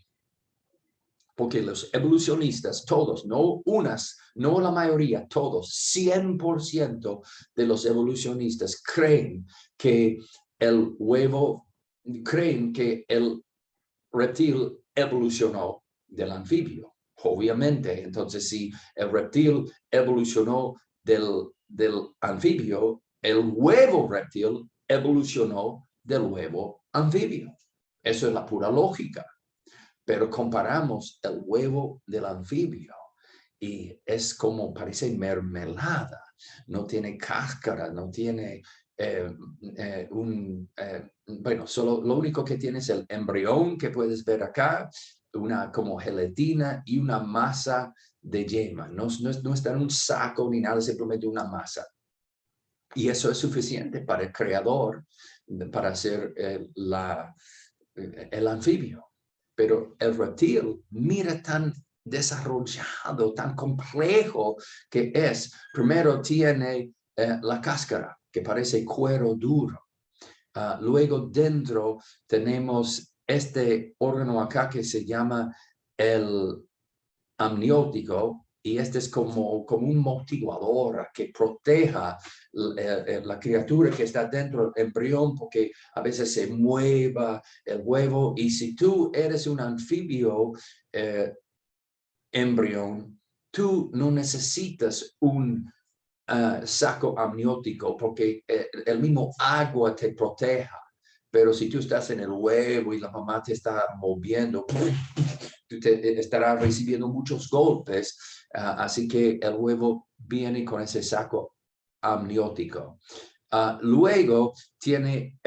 Porque los evolucionistas, todos, no unas, no la mayoría, todos, 100% de los evolucionistas creen que el reptil evolucionó del anfibio. Obviamente, entonces si el reptil evolucionó del anfibio, el huevo reptil evolucionó del huevo anfibio. Eso es la pura lógica. Pero comparamos el huevo del anfibio y es como parece mermelada, no tiene cáscara, no tiene bueno, solo lo único que tiene es el embrión que puedes ver acá, una como gelatina y una masa de yema. No está en un saco ni nada, simplemente una masa. Y eso es suficiente para el creador, para hacer el anfibio. Pero el reptil, mira tan desarrollado, tan complejo que es. Primero tiene la cáscara, que parece cuero duro. Luego dentro tenemos este órgano acá que se llama el amniótico, y este es como un motivador que proteja la criatura que está dentro del embrión, porque a veces se mueva el huevo, y si tú eres un anfibio embrión, tú no necesitas un saco amniótico porque el mismo agua te proteja. Pero si tú estás en el huevo y la mamá te está moviendo, tú estarás recibiendo muchos golpes. Así que el huevo viene con ese saco amniótico. Luego tiene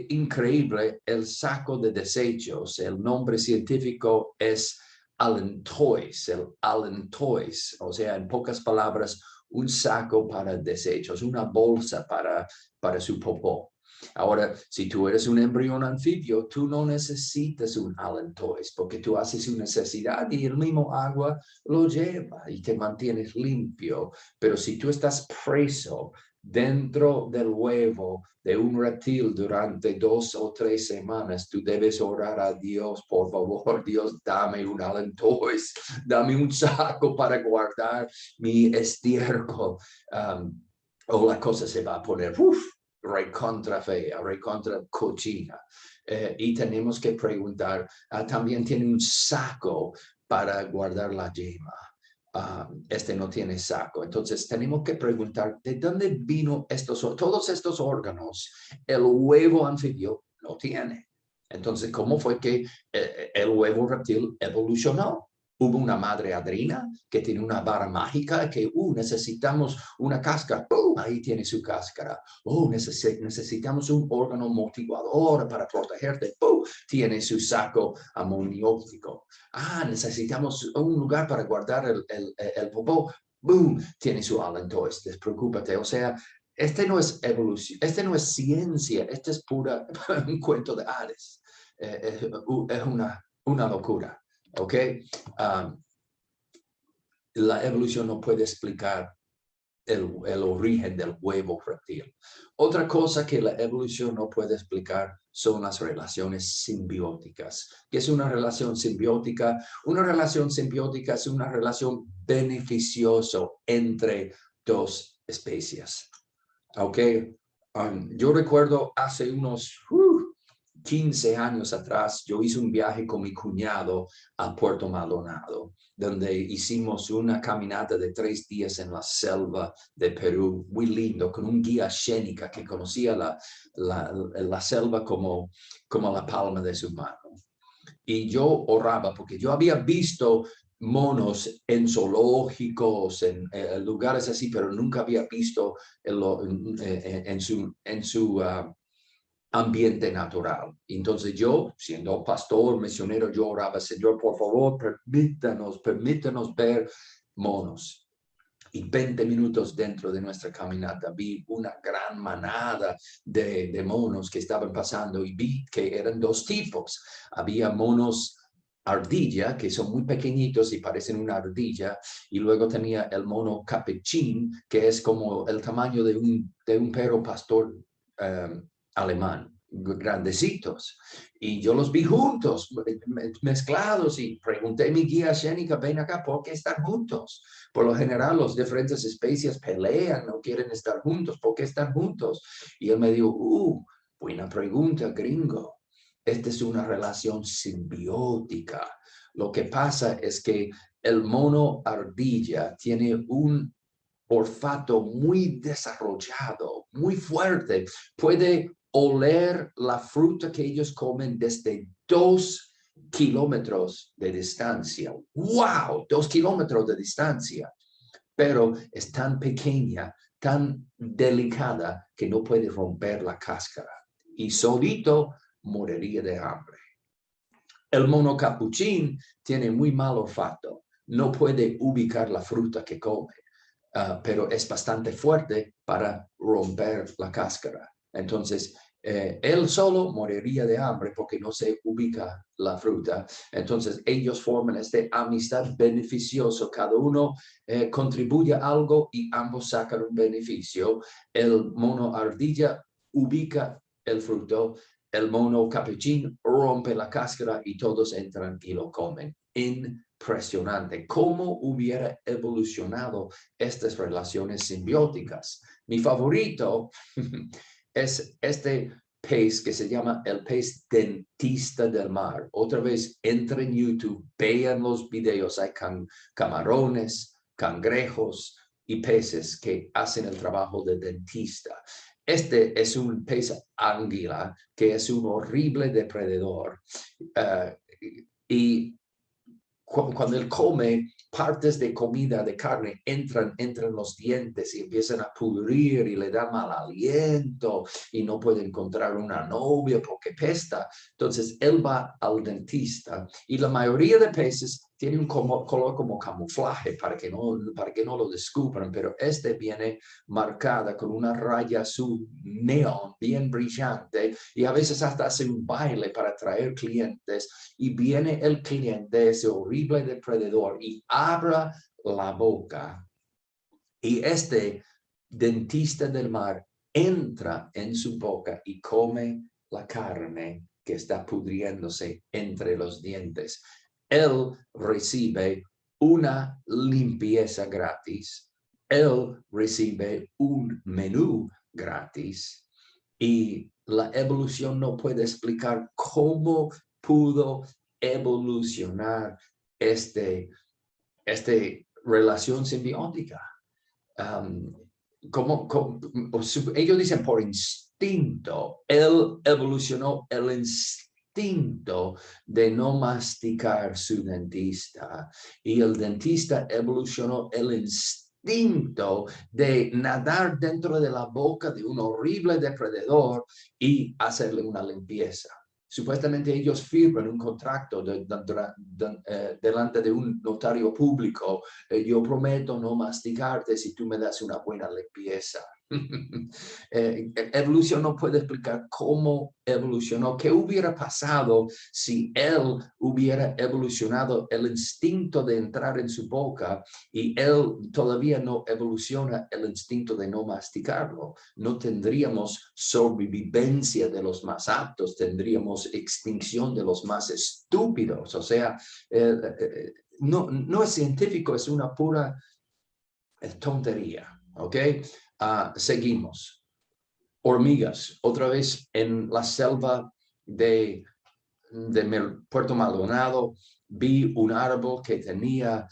increíble, el saco de desechos. El nombre científico es allantois, el allantois, o sea, en pocas palabras, un saco para desechos, una bolsa para su popó. Ahora, si tú eres un embrión anfibio, tú no necesitas un allantois, porque tú haces su necesidad y el mismo agua lo lleva y te mantienes limpio. Pero si tú estás preso dentro del huevo de un reptil durante 2 o 3 semanas, tú debes orar a Dios, por favor, Dios, dame un allantois, dame un saco para guardar mi estiércol, o la cosa se va a poner, recontra fea, recontra cochina. Y tenemos que preguntar, también tiene un saco para guardar la yema. Este no tiene saco. Entonces tenemos que preguntar, ¿de dónde vino todos estos órganos? El huevo anfibio no tiene. Entonces, ¿cómo fue que el huevo reptil evolucionó? Hubo una madre adrina que tiene una vara mágica que necesitamos una cáscara. Ahí tiene su cáscara. Necesitamos un órgano motivador para protegerte. Tiene su saco amniótico. Necesitamos un lugar para guardar el popó. ¡Boom! Tiene su allantois. Despreocúpate. O sea, este no es evolución, este no es ciencia, este es pura un cuento de Hades. Es una locura. ¿Ok? La evolución no puede explicar el origen del huevo reptil. Otra cosa que la evolución no puede explicar son las relaciones simbióticas. ¿Qué es una relación simbiótica? Una relación simbiótica es una relación beneficiosa entre dos especies. ¿Ok? Yo recuerdo hace unos 15 años atrás, yo hice un viaje con mi cuñado a Puerto Maldonado, donde hicimos una caminata de 3 días en la selva de Perú, muy lindo, con un guía Xénica que conocía la selva como la palma de su mano. Y yo oraba porque yo había visto monos en zoológicos, en lugares así, pero nunca había visto en su ambiente natural. Entonces yo, siendo pastor, misionero, yo oraba, Señor, por favor, permítanos ver monos. Y 20 minutos dentro de nuestra caminata vi una gran manada de monos que estaban pasando y vi que eran 2 tipos. Había monos ardilla, que son muy pequeñitos y parecen una ardilla, y luego tenía el mono capuchín, que es como el tamaño de un perro pastor alemán, grandecitos. Y yo los vi juntos, mezclados, y pregunté a mi guía Shenika, ven acá, ¿por qué están juntos? Por lo general, las diferentes especies pelean, no quieren estar juntos. ¿Por qué están juntos? Y él me dijo, buena pregunta, gringo. Esta es una relación simbiótica. Lo que pasa es que el mono ardilla tiene un olfato muy desarrollado, muy fuerte. Puede oler la fruta que ellos comen desde 2 kilómetros de distancia. ¡Wow! 2 kilómetros de distancia. Pero es tan pequeña, tan delicada, que no puede romper la cáscara. Y solito moriría de hambre. El mono capuchín tiene muy mal olfato. No puede ubicar la fruta que come. Pero es bastante fuerte para romper la cáscara. Entonces, él solo moriría de hambre porque no se ubica la fruta. Entonces, ellos forman esta amistad beneficioso. Cada uno contribuye algo y ambos sacan un beneficio. El mono ardilla ubica el fruto, el mono capuchín rompe la cáscara y todos entran y lo comen. Impresionante. ¿Cómo hubiera evolucionado estas relaciones simbióticas? Mi favorito es este pez que se llama el pez dentista del mar. Otra vez, entren en YouTube, vean los videos. Hay camarones, cangrejos y peces que hacen el trabajo de dentista. Este es un pez águila que es un horrible depredador. Y cuando él come, partes de comida, de carne, entran los dientes y empiezan a pudrir y le da mal aliento y no puede encontrar una novia porque pesta. Entonces él va al dentista y la mayoría de peces tiene un color como camuflaje para que no lo descubran, pero este viene marcada con una raya azul neón bien brillante y a veces hasta hace un baile para atraer clientes. Y viene el cliente, ese horrible depredador, y abra la boca. Y este dentista del mar entra en su boca y come la carne que está pudriéndose entre los dientes. Él recibe una limpieza gratis. Él recibe un menú gratis. Y la evolución no puede explicar cómo pudo evolucionar esta relación simbiótica. Ellos dicen por instinto. Él evolucionó el instinto de no masticar su dentista y el dentista evolucionó el instinto de nadar dentro de la boca de un horrible depredador y hacerle una limpieza. Supuestamente ellos firman un contrato delante de un notario público. Yo prometo no masticarte si tú me das una buena limpieza. Evolución no puede explicar cómo evolucionó, qué hubiera pasado si él hubiera evolucionado el instinto de entrar en su boca y él todavía no evoluciona el instinto de no masticarlo. No tendríamos sobrevivencia de los más aptos, tendríamos extinción de los más estúpidos. O sea, no es científico, es una pura tontería. ¿Ok? Seguimos. Hormigas. Otra vez en la selva de Puerto Maldonado vi un árbol que tenía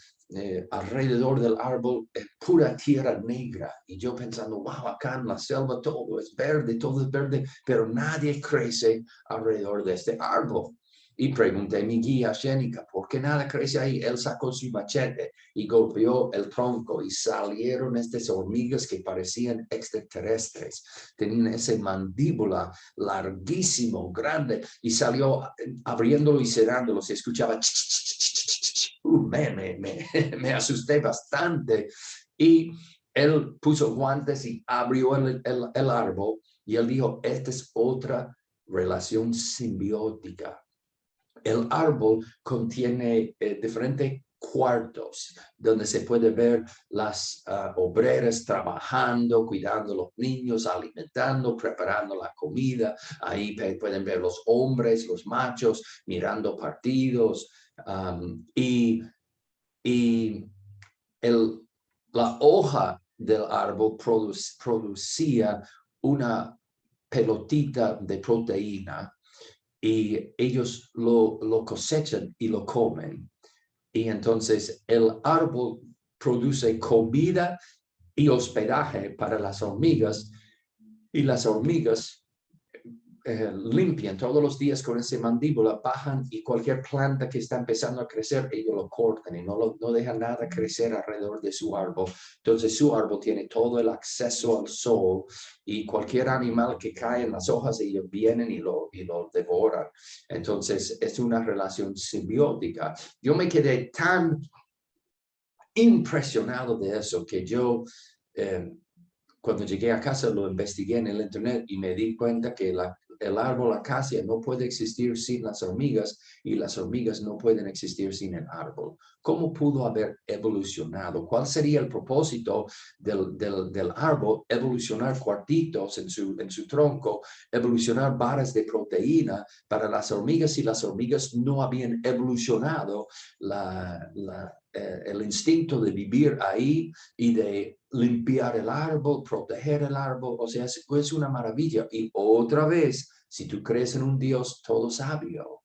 alrededor del árbol pura tierra negra. Y yo pensando, wow, acá en la selva todo es verde, pero nadie crece alrededor de este árbol. Y pregunté a mi guía Shenika, ¿por qué nada crece ahí? Él sacó su machete y golpeó el tronco y salieron estas hormigas que parecían extraterrestres. Tenían esa mandíbula larguísimo, grande, y salió abriéndolo y cerrándolo. Se escuchaba me asusté bastante. Y él puso guantes y abrió el árbol y él dijo, esta es otra relación simbiótica. el árbol contiene diferentes cuartos donde se puede ver las obreras trabajando, cuidando a los niños, alimentando, preparando la comida. Ahí pueden ver los hombres, los machos, mirando partidos. Y la hoja del árbol producía una pelotita de proteína y ellos lo cosechan y lo comen. Y entonces el árbol produce comida y hospedaje para las hormigas, y las hormigas limpian todos los días con esa mandíbula, bajan y cualquier planta que está empezando a crecer, ellos lo cortan y no dejan nada crecer alrededor de su árbol. Entonces su árbol tiene todo el acceso al sol y cualquier animal que cae en las hojas, ellos vienen y lo devoran. Entonces es una relación simbiótica. Yo me quedé tan impresionado de eso que yo cuando llegué a casa lo investigué en el internet y me di cuenta que el árbol acacia no puede existir sin las hormigas y las hormigas no pueden existir sin el árbol. ¿Cómo pudo haber evolucionado? ¿Cuál sería el propósito del árbol? Evolucionar cuartitos en su tronco, evolucionar varas de proteína para las hormigas, y las hormigas no habían evolucionado el instinto de vivir ahí y de limpiar el árbol, proteger el árbol. O sea, es una maravilla. Y otra vez, si tú crees en un Dios todo sabio,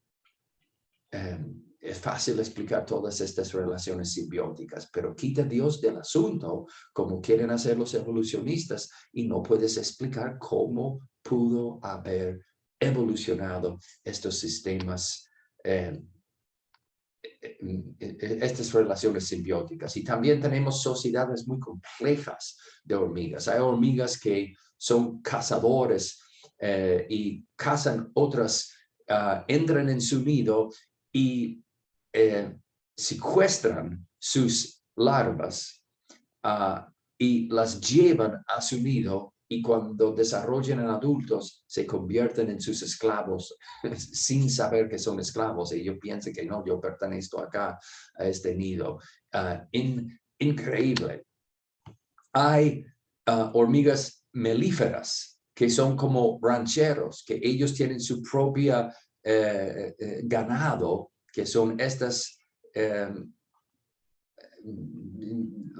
es fácil explicar todas estas relaciones simbióticas, pero quita a Dios del asunto, como quieren hacer los evolucionistas, y no puedes explicar cómo pudo haber evolucionado estos sistemas, estas relaciones simbióticas. Y también tenemos sociedades muy complejas de hormigas. Hay hormigas que son cazadores y cazan otras, entran en su nido y secuestran sus larvas y las llevan a su nido, y cuando desarrollan en adultos se convierten en sus esclavos sin saber que son esclavos. Ellos piensan que no, yo pertenezco acá a este nido. Increíble. Hay hormigas melíferas que son como rancheros, que ellos tienen su propia ganado, que son estas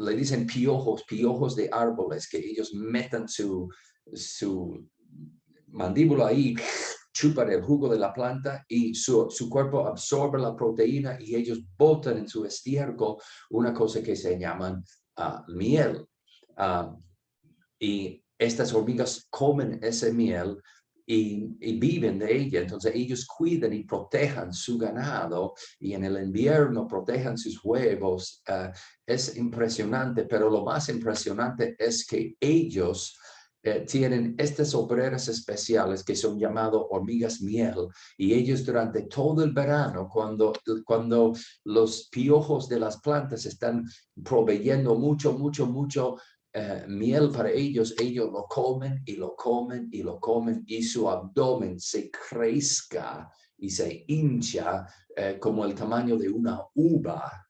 le dicen piojos de árboles, que ellos metan su mandíbula ahí, chupan el jugo de la planta y su cuerpo absorbe la proteína, y ellos botan en su estiércol una cosa que se llaman miel. Y estas hormigas comen esa miel y viven de ella. Entonces ellos cuidan y protejan su ganado, y en el invierno protejan sus huevos. Es impresionante, pero lo más impresionante es que ellos tienen estas obreras especiales que son llamadas hormigas miel, y ellos durante todo el verano, cuando los piojos de las plantas están proveyendo mucho miel para ellos lo comen y lo comen y lo comen, y su abdomen se crezca y se hincha como el tamaño de una uva.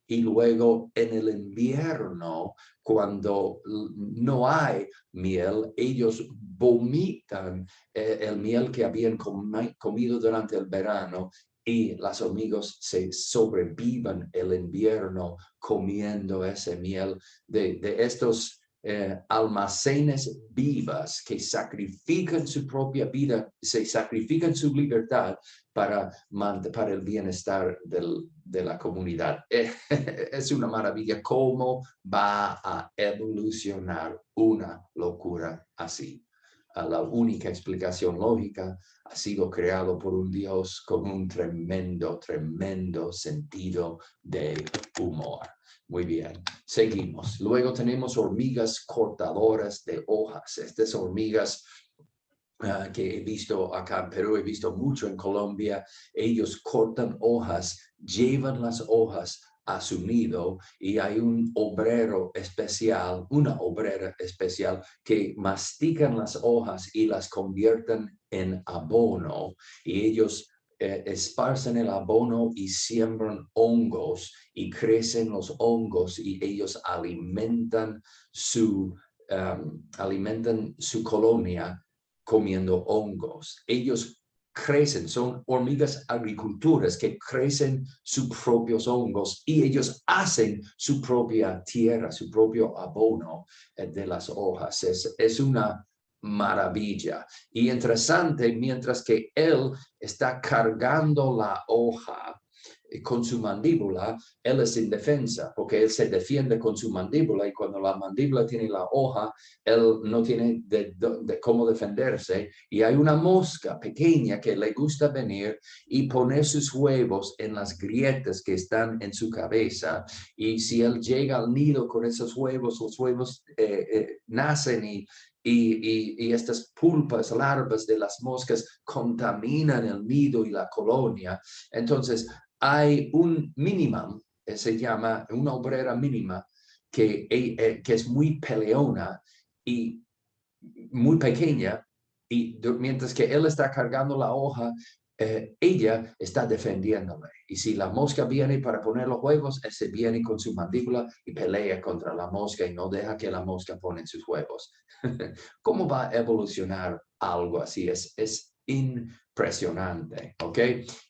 Y luego en el invierno, cuando no hay miel, ellos vomitan el miel que habían comido durante el verano, y las hormigas se sobreviven el invierno comiendo esa miel de estos almacenes vivas que sacrifican su propia vida, se sacrifican su libertad para el bienestar de la comunidad. Es una maravilla cómo va a evolucionar una locura así. La única explicación lógica ha sido creado por un Dios con un tremendo sentido de humor. Muy bien, seguimos. Luego tenemos hormigas cortadoras de hojas. Estas hormigas que he visto acá en Perú, he visto mucho en Colombia. Ellos cortan hojas, llevan las hojas a su nido, y hay un obrero especial, una obrera especial, que mastican las hojas y las convierten en abono, y ellos esparcen el abono y siembran hongos y crecen los hongos y ellos alimentan su colonia comiendo hongos. Ellos crecen, son hormigas agricultoras que crecen sus propios hongos y ellos hacen su propia tierra, su propio abono de las hojas. Es una maravilla. Y interesante, mientras que él está cargando la hoja con su mandíbula, él es indefensa, porque él se defiende con su mandíbula y cuando la mandíbula tiene la hoja, él no tiene de cómo defenderse. Y hay una mosca pequeña que le gusta venir y poner sus huevos en las grietas que están en su cabeza. Y si él llega al nido con esos huevos, los huevos nacen y estas pulpas, larvas de las moscas contaminan el nido y la colonia. Entonces, hay un minimum, se llama una obrera mínima, que es muy peleona y muy pequeña, y mientras que él está cargando la hoja, ella está defendiéndole. Y si la mosca viene para poner los huevos, él se viene con su mandíbula y pelea contra la mosca y no deja que la mosca pone sus huevos. ¿Cómo va a evolucionar algo así? Es impresionante, ¿ok?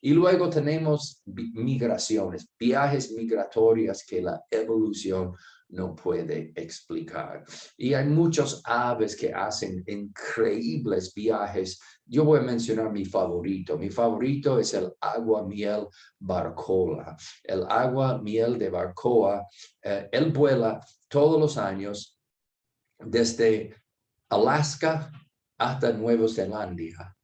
Y luego tenemos migraciones, viajes migratorias que la evolución no puede explicar. Y hay muchos aves que hacen increíbles viajes. Yo voy a mencionar mi favorito. Mi favorito es el aguamiel barcola. El aguamiel de barcoa, él vuela todos los años desde Alaska hasta Nueva Zelanda.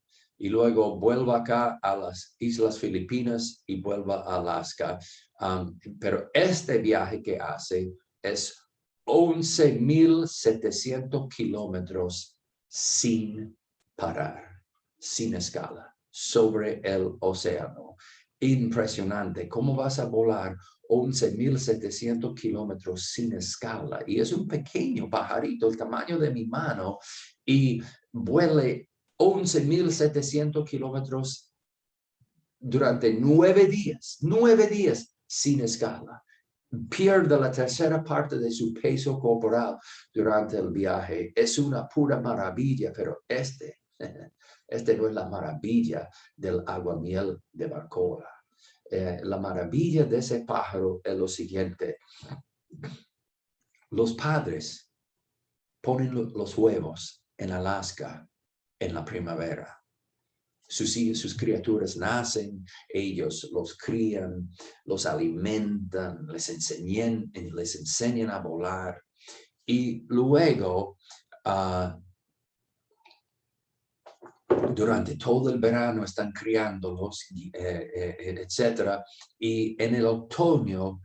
Y luego vuelva acá a las Islas Filipinas y vuelva a Alaska. Pero este viaje que hace es 11,700 kilómetros sin parar, sin escala, sobre el océano. Impresionante. ¿Cómo vas a volar 11,700 kilómetros sin escala? Y es un pequeño pajarito, el tamaño de mi mano, y vuele 11,700 kilómetros durante 9 días sin escala. Pierde la tercera parte de su peso corporal durante el viaje. Es una pura maravilla, pero este no es la maravilla del aguamiel de barcola. La maravilla de ese pájaro es lo siguiente. Los padres ponen los huevos en Alaska en la primavera. Sus criaturas nacen, ellos los crían, los alimentan, les enseñan a volar. Y luego, durante todo el verano están criándolos, etc. Y en el otoño,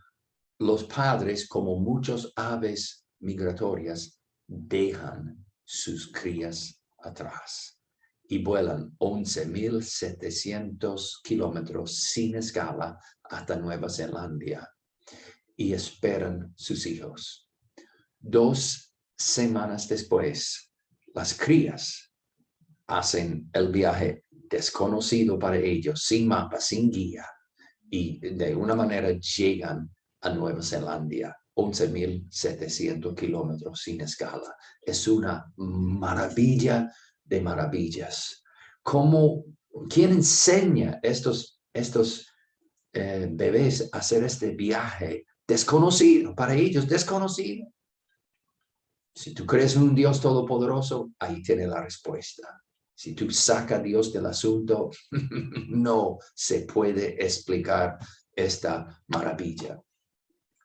los padres, como muchos aves migratorias, dejan sus crías atrás y vuelan 11,700 kilómetros sin escala hasta Nueva Zelanda y esperan sus hijos. 2 semanas después, las crías hacen el viaje desconocido para ellos, sin mapa, sin guía, y de una manera llegan a Nueva Zelanda, 11,700 kilómetros sin escala. Es una maravilla de maravillas. ¿Quién enseña estos bebés a hacer este viaje desconocido, para ellos desconocido? Si tú crees en un Dios todopoderoso, ahí tiene la respuesta. Si tú sacas a Dios del asunto, no se puede explicar esta maravilla.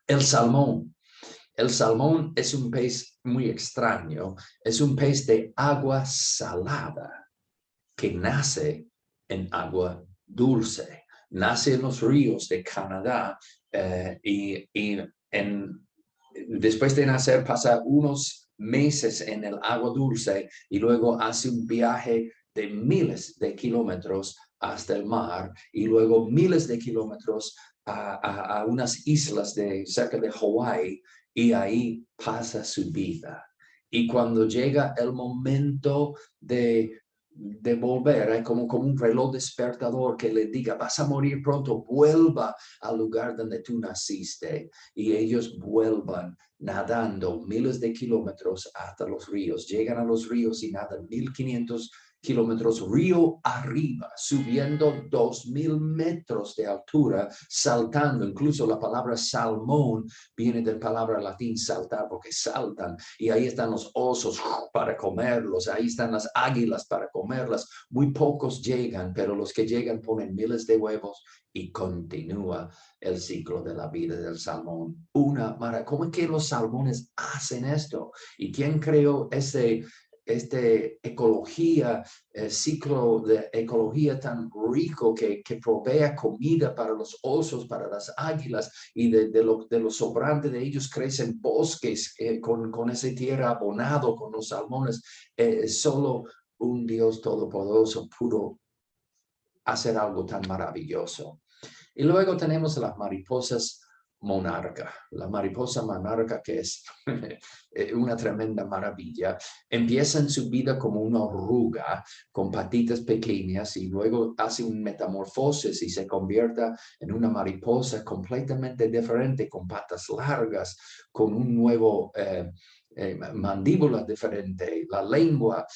El salmón. El salmón es un pez muy extraño. Es un pez de agua salada que nace en agua dulce. Nace en los ríos de Canadá después de nacer pasa unos meses en el agua dulce y luego hace un viaje de miles de kilómetros hasta el mar y luego miles de kilómetros a unas islas cerca de Hawái y ahí pasa su vida. Y cuando llega el momento de de volver, como un reloj despertador que le diga, vas a morir pronto, vuelva al lugar donde tú naciste. Y ellos vuelvan nadando miles de kilómetros hasta los ríos. Llegan a los ríos y nadan 1500 kilómetros río arriba, subiendo 2000 metros de altura, saltando. Incluso la palabra salmón viene del palabra latín saltar, porque saltan. Y ahí están los osos para comerlos, ahí están las águilas para comerlas. Muy pocos llegan, pero los que llegan ponen miles de huevos y continúa el ciclo de la vida del salmón. ¿Cómo es que los salmones hacen esto? ¿Y quién creó ecología, ciclo de ecología tan rico que provea comida para los osos, para las águilas, y de lo sobrante de ellos crecen bosques con esa tierra abonado con los salmones? Solo un Dios todopoderoso pudo hacer algo tan maravilloso. Y luego tenemos las mariposas monarca. La mariposa monarca, que es una tremenda maravilla, empieza en su vida como una oruga con patitas pequeñas y luego hace un metamorfosis y se convierte en una mariposa completamente diferente, con patas largas, con un nuevo mandíbula diferente, la lengua,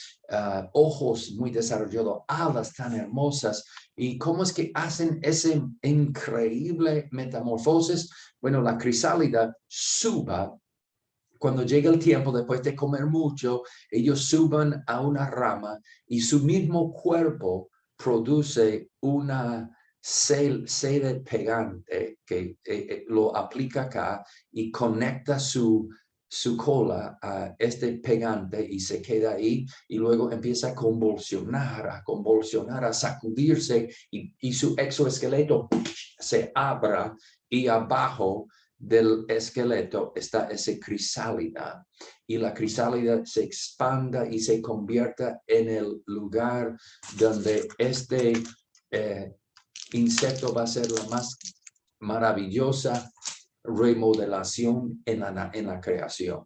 ojos muy desarrollados, alas tan hermosas. ¿Y cómo es que hacen ese increíble metamorfosis? Bueno, la crisálida suba. Cuando llega el tiempo, después de comer mucho, ellos suban a una rama y su mismo cuerpo produce una sede pegante que lo aplica acá y conecta su cola a este pegante y se queda ahí, y luego empieza a convulsionar, a sacudirse, y su exoesqueleto se abra, y abajo del esqueleto está esa crisálida, y la crisálida se expanda y se convierta en el lugar donde este insecto va a ser la más maravillosa remodelación en la creación.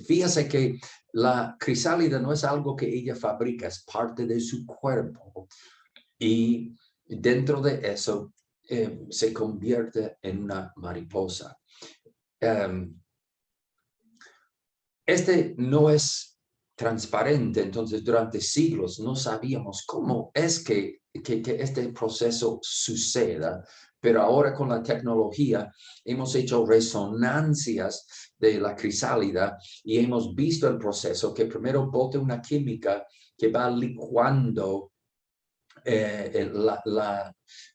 Fíjese que la crisálida no es algo que ella fabrica, es parte de su cuerpo, y dentro de eso se convierte en una mariposa. Este no es transparente, entonces durante siglos no sabíamos cómo es que este proceso suceda, pero ahora con la tecnología hemos hecho resonancias de la crisálida y hemos visto el proceso, que primero bota una química que va licuando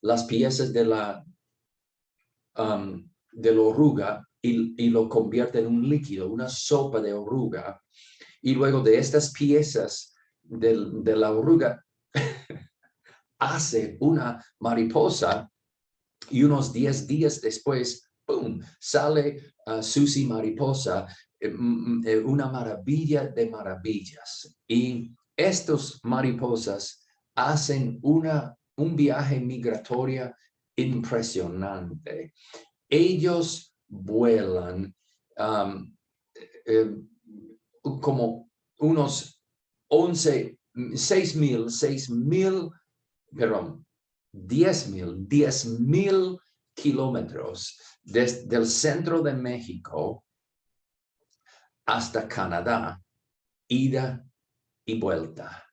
las piezas de la oruga y lo convierte en un líquido, una sopa de oruga. Y luego de estas piezas de la oruga hace una mariposa, y unos 10 días después, ¡pum!, sale Susi Mariposa, una maravilla de maravillas. Y estos mariposas hacen un viaje migratorio impresionante. Ellos vuelan como unos 10,000 kilómetros desde el centro de México hasta Canadá, ida y vuelta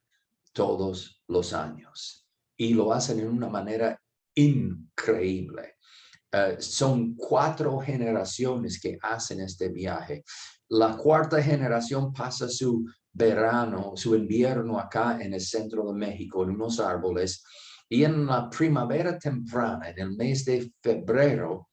todos los años. Y lo hacen en una manera increíble. Son 4 generaciones que hacen este viaje. La 4ª generación pasa su verano, su invierno acá en el centro de México, en unos árboles, y en la primavera temprana, en el mes de febrero,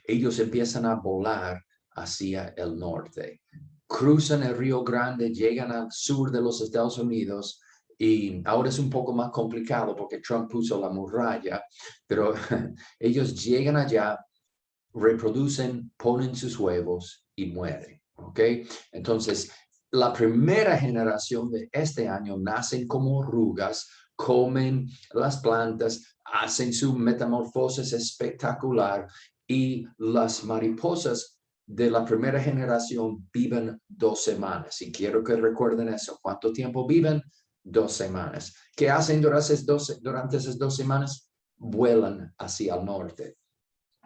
ellos empiezan a volar hacia el norte. Cruzan el Río Grande, llegan al sur de los Estados Unidos, y ahora es un poco más complicado porque Trump puso la muralla, pero ellos llegan allá, reproducen, ponen sus huevos y mueren, ¿ok? Entonces, la primera generación de este año nacen como orugas, comen las plantas, hacen su metamorfosis espectacular, y las mariposas de la primera generación viven 2 semanas. Y quiero que recuerden eso. ¿Cuánto tiempo viven? 2 semanas. ¿Qué hacen durante esas 2 semanas? Vuelan hacia el norte.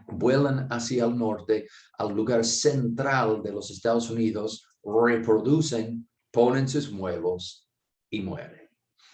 Vuelan hacia el norte, al lugar central de los Estados Unidos, reproducen, ponen sus huevos y mueren.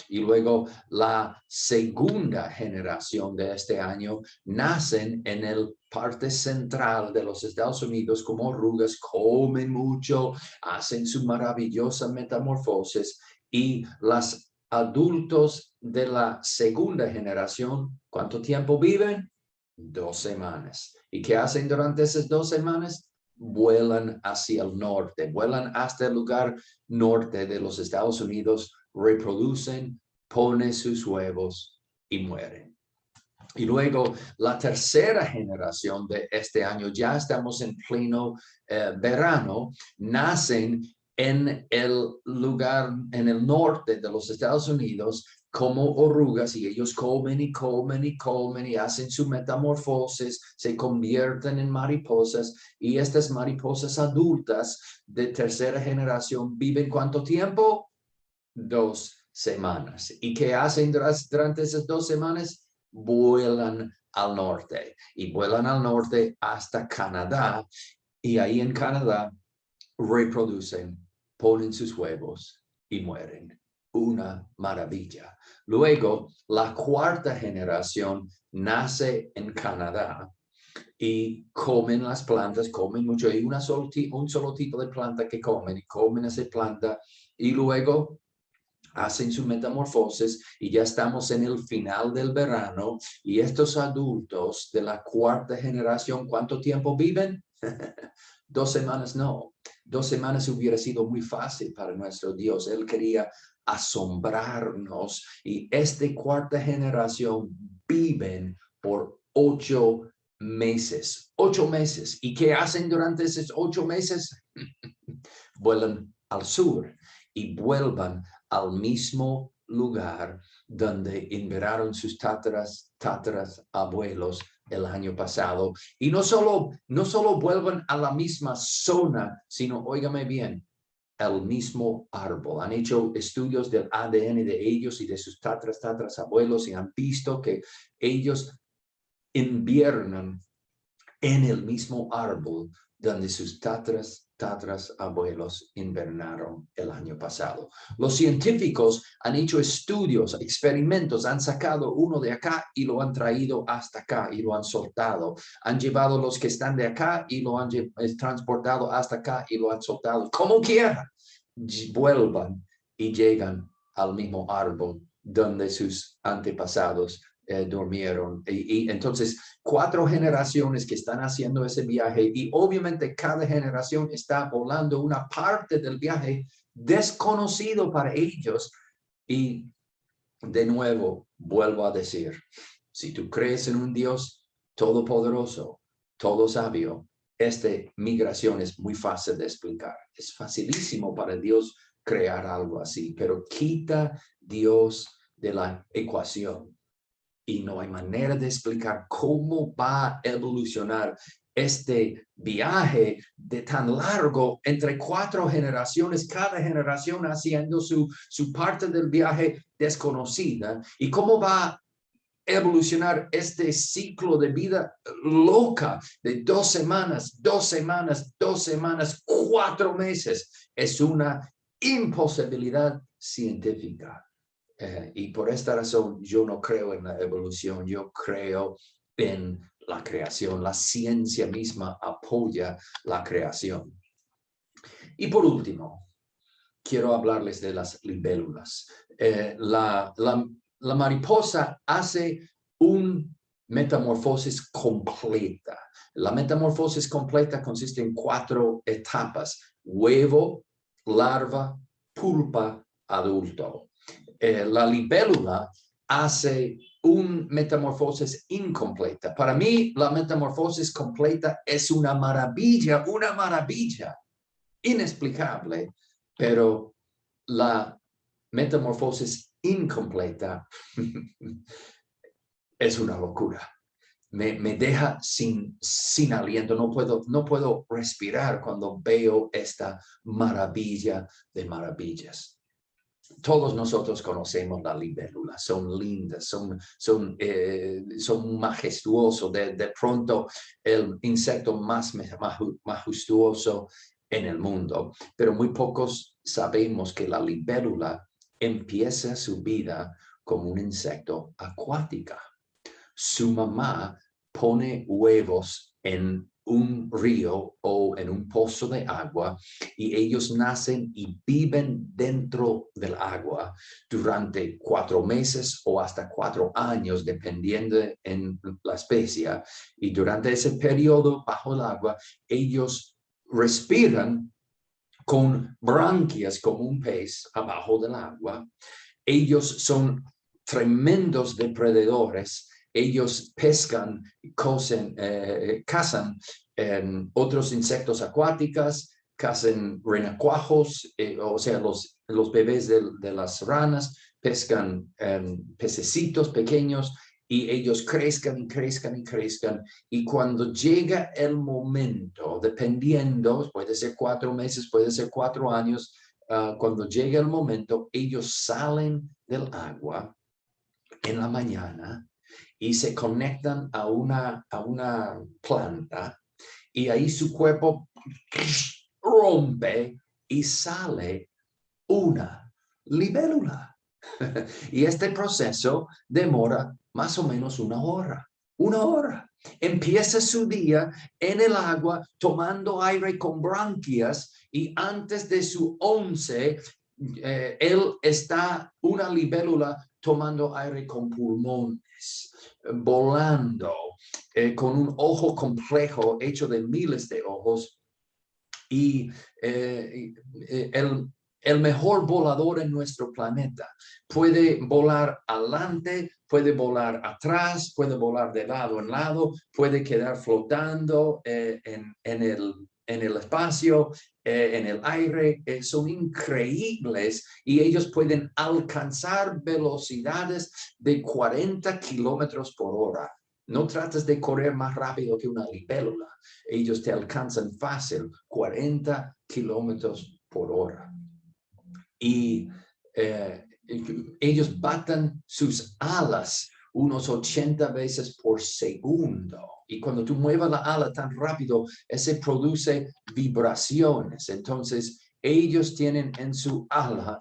Y luego la segunda generación de este año nacen en el parte central de los Estados Unidos como orugas, comen mucho, hacen su maravillosa metamorfosis, y los adultos de la segunda generación, ¿cuánto tiempo viven? 2 semanas. ¿Y qué hacen durante esas 2 semanas? Vuelan hacia el norte, vuelan hasta el lugar norte de los Estados Unidos, reproducen, ponen sus huevos y mueren. Y luego la tercera generación de este año, ya estamos en pleno verano, nacen en el lugar, en el norte de los Estados Unidos, como orugas, y ellos comen y comen y comen y hacen su metamorfosis, se convierten en mariposas, y estas mariposas adultas de tercera generación viven ¿cuánto tiempo? 2 semanas. ¿Y qué hacen durante esas 2 semanas? Vuelan al norte, y vuelan al norte hasta Canadá, y ahí en Canadá reproducen, ponen sus huevos y mueren. Una maravilla. Luego, la cuarta generación nace en Canadá y comen las plantas, comen mucho. Hay un solo tipo de planta que comen, y comen esa planta, y luego hacen su metamorfosis, y ya estamos en el final del verano, y estos adultos de la cuarta generación, ¿cuánto tiempo viven? 2 semanas no. 2 semanas hubiera sido muy fácil para nuestro Dios. Él quería asombrarnos, y esta cuarta generación viven por 8 meses. 8 meses. ¿Y qué hacen durante esos 8 meses? Vuelan al sur y vuelvan al mismo lugar donde inveraron sus tátaras abuelos el año pasado. Y no solo vuelvan a la misma zona, sino, óigame bien, el mismo árbol. Han hecho estudios del ADN de ellos y de sus tátaras abuelos, y han visto que ellos inviernan en el mismo árbol donde sus tátaras abuelos invernaron el año pasado. Los científicos han hecho estudios, experimentos, han sacado uno de acá y lo han traído hasta acá y lo han soltado. Han llevado los que están de acá y lo han transportado hasta acá y lo han soltado. Como quiera, vuelvan y llegan al mismo árbol donde sus antepasados durmieron. Y entonces 4 generaciones que están haciendo ese viaje, y obviamente cada generación está volando una parte del viaje desconocido para ellos. Y de nuevo, vuelvo a decir, si tú crees en un Dios todopoderoso, todo sabio, esta migración es muy fácil de explicar. Es facilísimo para Dios crear algo así, pero quita Dios de la ecuación y no hay manera de explicar cómo va a evolucionar este viaje de tan largo entre 4 generaciones, cada generación haciendo su parte del viaje desconocida, y cómo va a evolucionar este ciclo de vida loca de 2 semanas, 2 semanas, 2 semanas, 4 meses. Es una imposibilidad científica. Y por esta razón yo no creo en la evolución, yo creo en la creación. La ciencia misma apoya la creación. Y por último, quiero hablarles de las libélulas. La mariposa hace una metamorfosis completa. La metamorfosis completa consiste en 4 etapas: huevo, larva, pulpa, adulto. La libélula hace una metamorfosis incompleta. Para mí, la metamorfosis completa es una maravilla inexplicable, pero la metamorfosis incompleta es una locura. me deja sin aliento. No puedo respirar cuando veo esta maravilla de maravillas. Todos nosotros conocemos la libélula, son lindas, son majestuosos. De pronto, el insecto más majestuoso en el mundo. Pero muy pocos sabemos que la libélula empieza su vida como un insecto acuático. Su mamá pone huevos en un río o en un pozo de agua y ellos nacen y viven dentro del agua durante 4 meses o hasta 4 años, dependiendo en la especie. Y durante ese periodo bajo el agua, ellos respiran con branquias como un pez abajo del agua. Ellos son tremendos depredadores. Ellos pescan, cazan otros insectos acuáticos, cazan renacuajos, o sea, los bebés de las ranas, pescan pececitos pequeños y ellos crezcan y crezcan y crezcan. Y cuando llega el momento, dependiendo, puede ser 4 meses, puede ser 4 años, cuando llega el momento, ellos salen del agua en la mañana y se conectan a una planta y ahí su cuerpo rompe y sale una libélula. Y este proceso demora más o menos 1 hora. 1 hora. Empieza su día en el agua tomando aire con branquias y antes de su 11, él está una libélula tomando aire con pulmones, volando, con un ojo complejo hecho de miles de ojos y el mejor volador en nuestro planeta. Puede volar adelante, puede volar atrás, puede volar de lado en lado, puede quedar flotando en el espacio, en el aire. Son increíbles y ellos pueden alcanzar velocidades de 40 kilómetros por hora. No trates de correr más rápido que una libélula. Ellos te alcanzan fácil, 40 kilómetros por hora. Y ellos batan sus alas unos 80 veces por segundo. Y cuando tú muevas la ala tan rápido, ese produce vibraciones. Entonces, ellos tienen en su ala